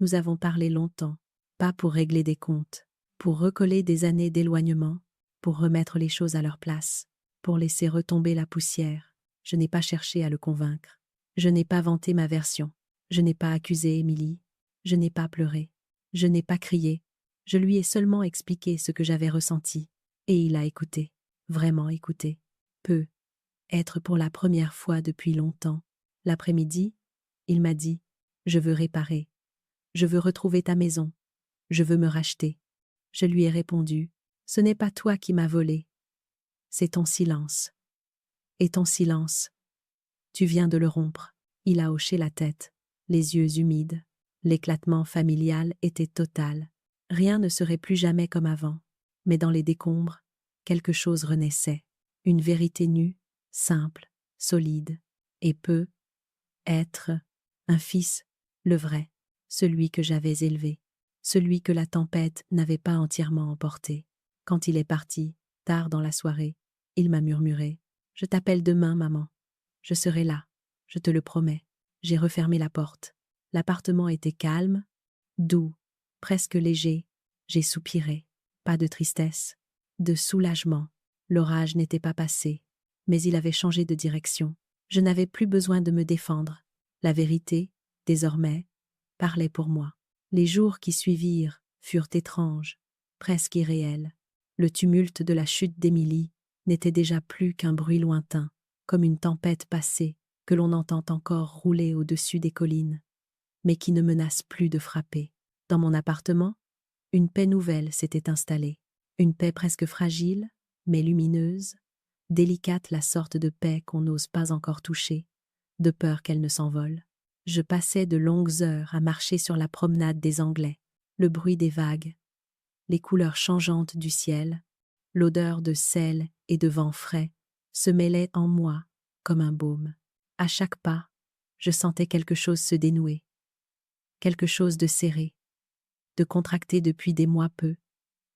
Nous avons parlé longtemps, pas pour régler des comptes, pour recoller des années d'éloignement, pour remettre les choses à leur place, pour laisser retomber la poussière. Je n'ai pas cherché à le convaincre. Je n'ai pas vanté ma version. Je n'ai pas accusé Émilie. Je n'ai pas pleuré. Je n'ai pas crié. Je lui ai seulement expliqué ce que j'avais ressenti. Et il a écouté, vraiment écouté. Être pour la première fois depuis longtemps. L'après-midi, il m'a dit, « Je veux réparer. Je veux retrouver ta maison. Je veux me racheter. » Je lui ai répondu, « Ce n'est pas toi qui m'as volé. C'est ton silence. Et ton silence, tu viens de le rompre. » Il a hoché la tête, les yeux humides. L'éclatement familial était total. Rien ne serait plus jamais comme avant. Mais dans les décombres, quelque chose renaissait. Une vérité nue, simple, solide, et être un fils, le vrai, celui que j'avais élevé, celui que la tempête n'avait pas entièrement emporté. Quand il est parti, tard dans la soirée, il m'a murmuré, « Je t'appelle demain, maman. Je serai là, je te le promets. » J'ai refermé la porte. L'appartement était calme, doux, presque léger. J'ai soupiré. Pas de tristesse, de soulagement. L'orage n'était pas passé, mais il avait changé de direction. Je n'avais plus besoin de me défendre. La vérité, désormais, parlait pour moi. Les jours qui suivirent furent étranges, presque irréels. Le tumulte de la chute d'Émilie n'était déjà plus qu'un bruit lointain, comme une tempête passée que l'on entend encore rouler au-dessus des collines, mais qui ne menace plus de frapper. Dans mon appartement, une paix nouvelle s'était installée, une paix presque fragile, mais lumineuse, délicate, la sorte de paix qu'on n'ose pas encore toucher, de peur qu'elle ne s'envole. Je passais de longues heures à marcher sur la promenade des Anglais, le bruit des vagues, les couleurs changeantes du ciel, l'odeur de sel et de vent frais se mêlaient en moi comme un baume. À chaque pas, je sentais quelque chose se dénouer, quelque chose de serré, de contracté depuis des mois peu,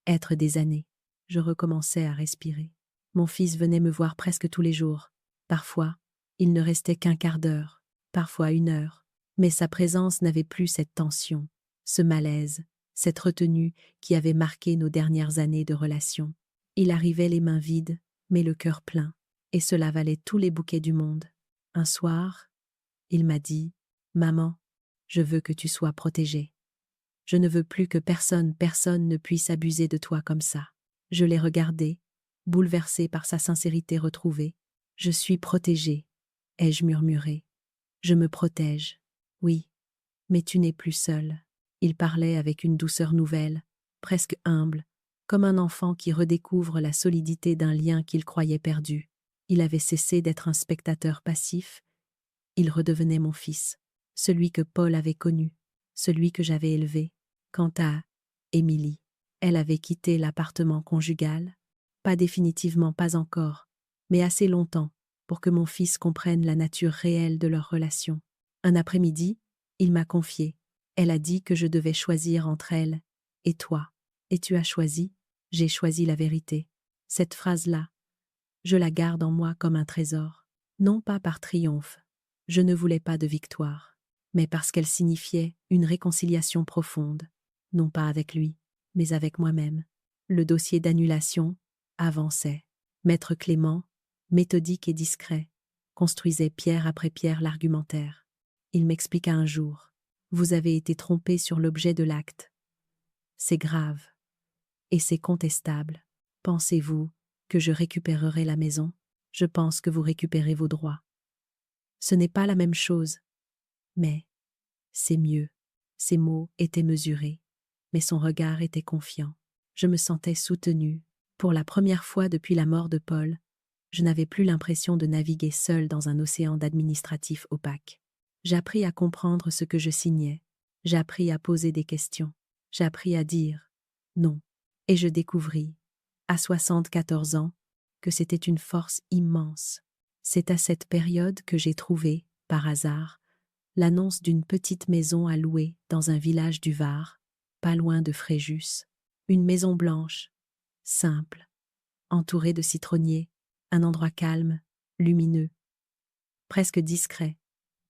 être des années. Je recommençais à respirer. Mon fils venait me voir presque tous les jours. Parfois, il ne restait qu'un quart d'heure, parfois 1 heure, mais sa présence n'avait plus cette tension, ce malaise, cette retenue qui avait marqué nos dernières années de relation. Il arrivait les mains vides, mais le cœur plein, et cela valait tous les bouquets du monde. Un soir, il m'a dit « Maman, je veux que tu sois protégée. Je ne veux plus que personne ne puisse abuser de toi comme ça. » Je l'ai regardé, bouleversé par sa sincérité retrouvée. « Je suis protégée, » ai-je murmuré. « Je me protège. Oui, mais tu n'es plus seule. » Il parlait avec une douceur nouvelle, presque humble, comme un enfant qui redécouvre la solidité d'un lien qu'il croyait perdu. Il avait cessé d'être un spectateur passif. Il redevenait mon fils, celui que Paul avait connu, celui que j'avais élevé. Quant à Émilie, elle avait quitté l'appartement conjugal, pas définitivement, pas encore, mais assez longtemps pour que mon fils comprenne la nature réelle de leur relation. Un après-midi, il m'a confié. Elle a dit que je devais choisir entre elle et toi. Et tu as choisi? J'ai choisi la vérité. Cette phrase-là, je la garde en moi comme un trésor. Non pas par triomphe, je ne voulais pas de victoire, mais parce qu'elle signifiait une réconciliation profonde, non pas avec lui, mais avec moi-même. Le dossier d'annulation avançait. Maître Clément, méthodique et discret, construisait pierre après pierre l'argumentaire. Il m'expliqua un jour. Vous avez été trompé sur l'objet de l'acte. C'est grave. Et c'est contestable. Pensez-vous que je récupérerai la maison? Je pense que vous récupérez vos droits. Ce n'est pas la même chose. Mais c'est mieux. Ses mots étaient mesurés, mais son regard était confiant. Je me sentais soutenue. Pour la première fois depuis la mort de Paul, je n'avais plus l'impression de naviguer seule dans un océan d'administratifs opaques. J'appris à comprendre ce que je signais. J'appris à poser des questions. J'appris à dire non. Et je découvris, à 74 ans, que c'était une force immense. C'est à cette période que j'ai trouvé, par hasard, l'annonce d'une petite maison à louer dans un village du Var, pas loin de Fréjus. Une maison blanche, simple, entourée de citronniers, un endroit calme, lumineux, presque discret,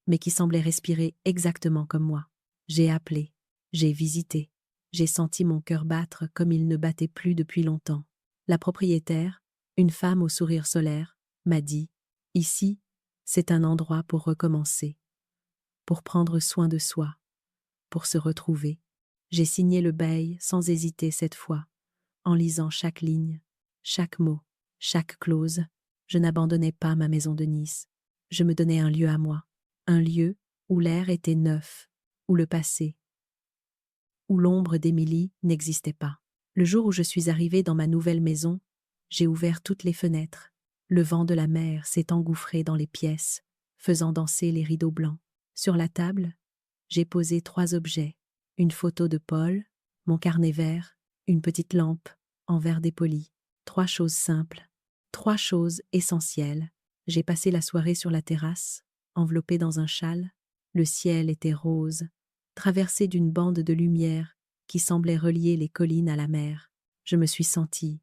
mais qui semblait respirer exactement comme moi. J'ai appelé, j'ai visité, j'ai senti mon cœur battre comme il ne battait plus depuis longtemps. La propriétaire, une femme au sourire solaire, m'a dit « Ici, c'est un endroit pour recommencer, pour prendre soin de soi, pour se retrouver. » J'ai signé le bail sans hésiter cette fois, en lisant chaque ligne, chaque mot, chaque clause. Je n'abandonnais pas ma maison de Nice. Je me donnais un lieu à moi, un lieu où l'air était neuf, où le passé, où l'ombre d'Émilie n'existait pas. Le jour où je suis arrivée dans ma nouvelle maison, j'ai ouvert toutes les fenêtres. Le vent de la mer s'est engouffré dans les pièces, faisant danser les rideaux blancs. Sur la table, j'ai posé 3 objets. Une photo de Paul, mon carnet vert, une petite lampe en verre dépoli. 3 choses simples, 3 choses essentielles. J'ai passé la soirée sur la terrasse, enveloppée dans un châle. Le ciel était rose, traversé d'une bande de lumière qui semblait relier les collines à la mer. Je me suis sentie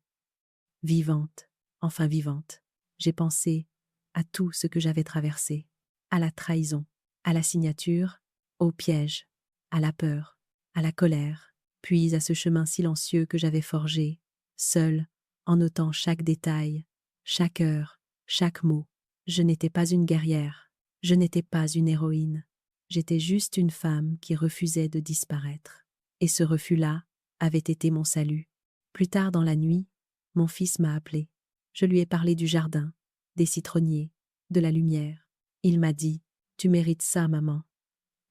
vivante, enfin vivante. J'ai pensé à tout ce que j'avais traversé, à la trahison, à la signature, au piège, à la peur, à la colère, puis à ce chemin silencieux que j'avais forgé, seul, en notant chaque détail, chaque heure, chaque mot. Je n'étais pas une guerrière, je n'étais pas une héroïne. J'étais juste une femme qui refusait de disparaître. Et ce refus-là avait été mon salut. Plus tard dans la nuit, Mon fils m'a appelé. Je lui ai parlé du jardin, des citronniers, de la lumière. Il m'a dit, « Tu mérites ça, maman.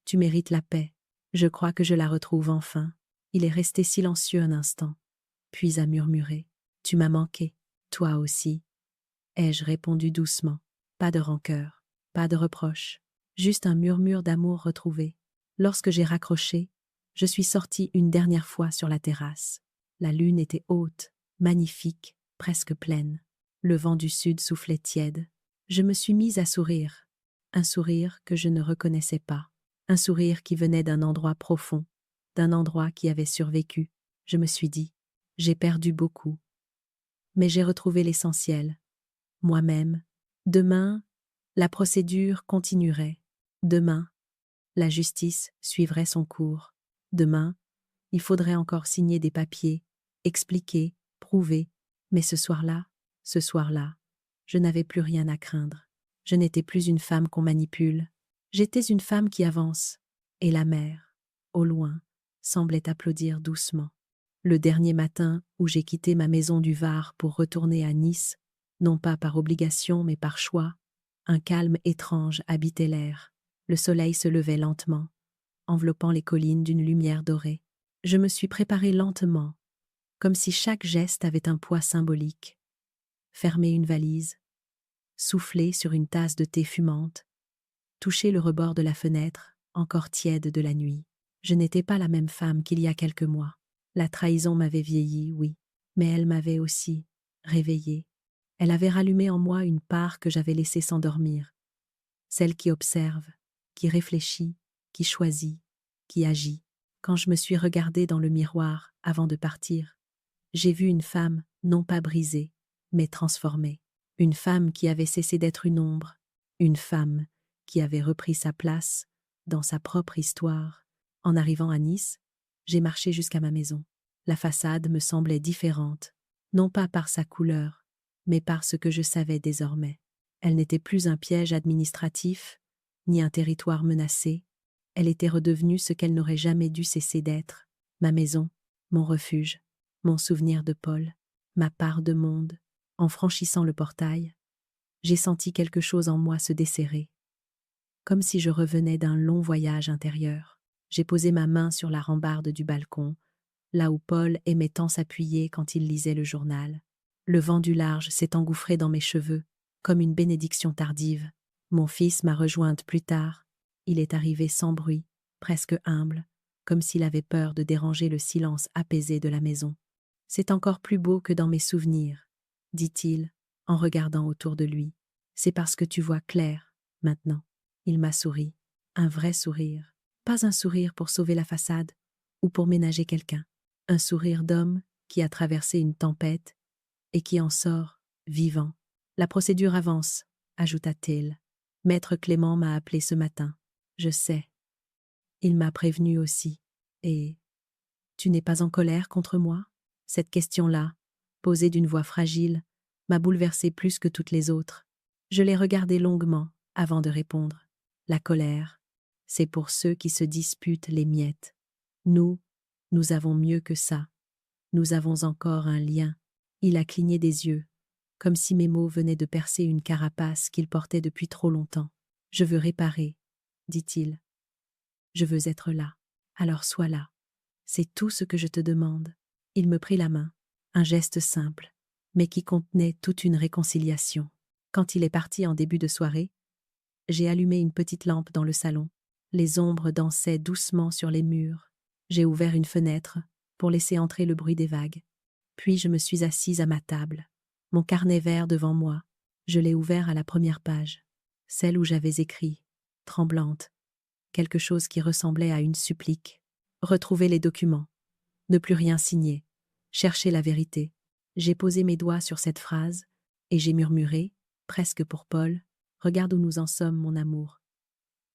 Tu mérites la paix. » Je crois que je la retrouve enfin. Il est resté silencieux un instant, puis a murmuré, « Tu m'as manqué, toi aussi. » Ai-je répondu doucement, pas de rancœur, pas de reproche, juste un murmure d'amour retrouvé. Lorsque j'ai raccroché, je suis sortie une dernière fois sur la terrasse. La lune était haute, magnifique, presque pleine. Le vent du sud soufflait tiède. Je me suis mise à sourire. Un sourire que je ne reconnaissais pas. Un sourire qui venait d'un endroit profond, d'un endroit qui avait survécu. Je me suis dit, j'ai perdu beaucoup. Mais j'ai retrouvé l'essentiel. Moi-même. Demain, la procédure continuerait. Demain, la justice suivrait son cours. Demain, il faudrait encore signer des papiers, expliquer, prouver. Mais ce soir-là, je n'avais plus rien à craindre. Je n'étais plus une femme qu'on manipule. J'étais une femme qui avance. Et la mer, au loin, semblait applaudir doucement. Le dernier matin où j'ai quitté ma maison du Var pour retourner à Nice, non pas par obligation mais par choix, un calme étrange habitait l'air. Le soleil se levait lentement, enveloppant les collines d'une lumière dorée. Je me suis préparée lentement, comme si chaque geste avait un poids symbolique. Fermer une valise, souffler sur une tasse de thé fumante, toucher le rebord de la fenêtre, encore tiède de la nuit. Je n'étais pas la même femme qu'il y a quelques mois. La trahison m'avait vieilli, oui, mais elle m'avait aussi réveillée. Elle avait rallumé en moi une part que j'avais laissée s'endormir, celle qui observe, qui réfléchit, qui choisit, qui agit. Quand je me suis regardée dans le miroir avant de partir, j'ai vu une femme non pas brisée, mais transformée. Une femme qui avait cessé d'être une ombre, une femme qui avait repris sa place dans sa propre histoire. En arrivant à Nice, j'ai marché jusqu'à ma maison. La façade me semblait différente, non pas par sa couleur, mais par ce que je savais désormais. Elle n'était plus un piège administratif, ni un territoire menacé. Elle était redevenue ce qu'elle n'aurait jamais dû cesser d'être, ma maison, mon refuge, mon souvenir de Paul, ma part de monde. En franchissant le portail, j'ai senti quelque chose en moi se desserrer, comme si je revenais d'un long voyage intérieur. J'ai posé ma main sur la rambarde du balcon, là où Paul aimait tant s'appuyer quand il lisait le journal. Le vent du large s'est engouffré dans mes cheveux, comme une bénédiction tardive. Mon fils m'a rejointe plus tard. Il est arrivé sans bruit, presque humble, comme s'il avait peur de déranger le silence apaisé de la maison. « C'est encore plus beau que dans mes souvenirs, » dit-il, en regardant autour de lui. « C'est parce que tu vois clair, maintenant. » Il m'a souri, un vrai sourire, pas un sourire pour sauver la façade ou pour ménager quelqu'un, un sourire d'homme qui a traversé une tempête et qui en sort vivant. « La procédure avance, » ajouta-t-il. « Maître Clément m'a appelé ce matin. Je sais. Il m'a prévenu aussi. Et tu n'es pas en colère contre moi ?» Cette question-là, posée d'une voix fragile, m'a bouleversée plus que toutes les autres. Je l'ai regardée longuement avant de répondre. La colère, c'est pour ceux qui se disputent les miettes. Nous avons mieux que ça. Nous avons encore un lien. Il a cligné des yeux, comme si mes mots venaient de percer une carapace qu'il portait depuis trop longtemps. « Je veux réparer, » dit-il. « Je veux être là. Alors sois là. C'est tout ce que je te demande. » Il me prit la main, un geste simple, mais qui contenait toute une réconciliation. Quand il est parti en début de soirée, j'ai allumé une petite lampe dans le salon. Les ombres dansaient doucement sur les murs. J'ai ouvert une fenêtre pour laisser entrer le bruit des vagues. Puis je me suis assise à ma table, mon carnet vert devant moi. Je l'ai ouvert à la première page, celle où j'avais écrit, tremblante, quelque chose qui ressemblait à une supplique. Retrouver les documents, ne plus rien signer, chercher la vérité. J'ai posé mes doigts sur cette phrase et j'ai murmuré, presque pour Paul, « Regarde où nous en sommes, mon amour.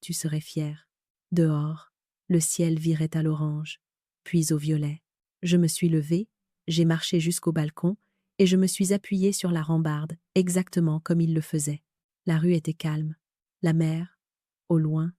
Tu serais fier. » Dehors, le ciel virait à l'orange, puis au violet. Je me suis levée, j'ai marché jusqu'au balcon et je me suis appuyée sur la rambarde, exactement comme il le faisait. La rue était calme, la mer, au loin,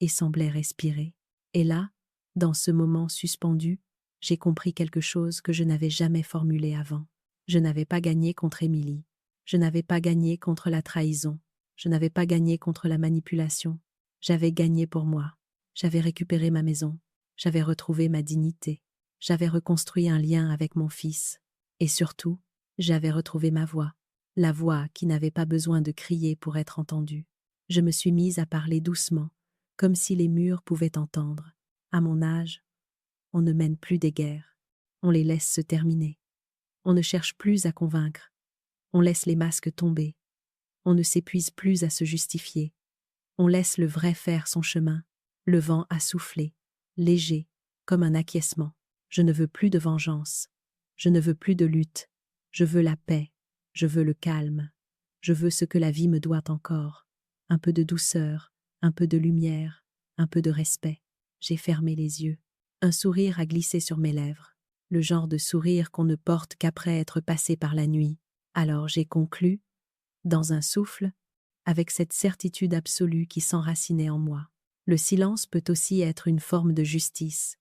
et semblait respirer. Et là, dans ce moment suspendu, j'ai compris quelque chose que je n'avais jamais formulé avant. Je n'avais pas gagné contre Émilie. Je n'avais pas gagné contre la trahison. Je n'avais pas gagné contre la manipulation. J'avais gagné pour moi. J'avais récupéré ma maison. J'avais retrouvé ma dignité. J'avais reconstruit un lien avec mon fils. Et surtout, j'avais retrouvé ma voix. La voix qui n'avait pas besoin de crier pour être entendue. Je me suis mise à parler doucement, comme si les murs pouvaient entendre. À mon âge, on ne mène plus des guerres. On les laisse se terminer. On ne cherche plus à convaincre. On laisse les masques tomber. On ne s'épuise plus à se justifier. On laisse le vrai faire son chemin. Le vent a soufflé, léger, comme un acquiescement. Je ne veux plus de vengeance. Je ne veux plus de lutte. Je veux la paix. Je veux le calme. Je veux ce que la vie me doit encore. Un peu de douceur, un peu de lumière, un peu de respect. J'ai fermé les yeux. Un sourire a glissé sur mes lèvres. Le genre de sourire qu'on ne porte qu'après être passé par la nuit. Alors j'ai conclu, dans un souffle, avec cette certitude absolue qui s'enracinait en moi. Le silence peut aussi être une forme de justice.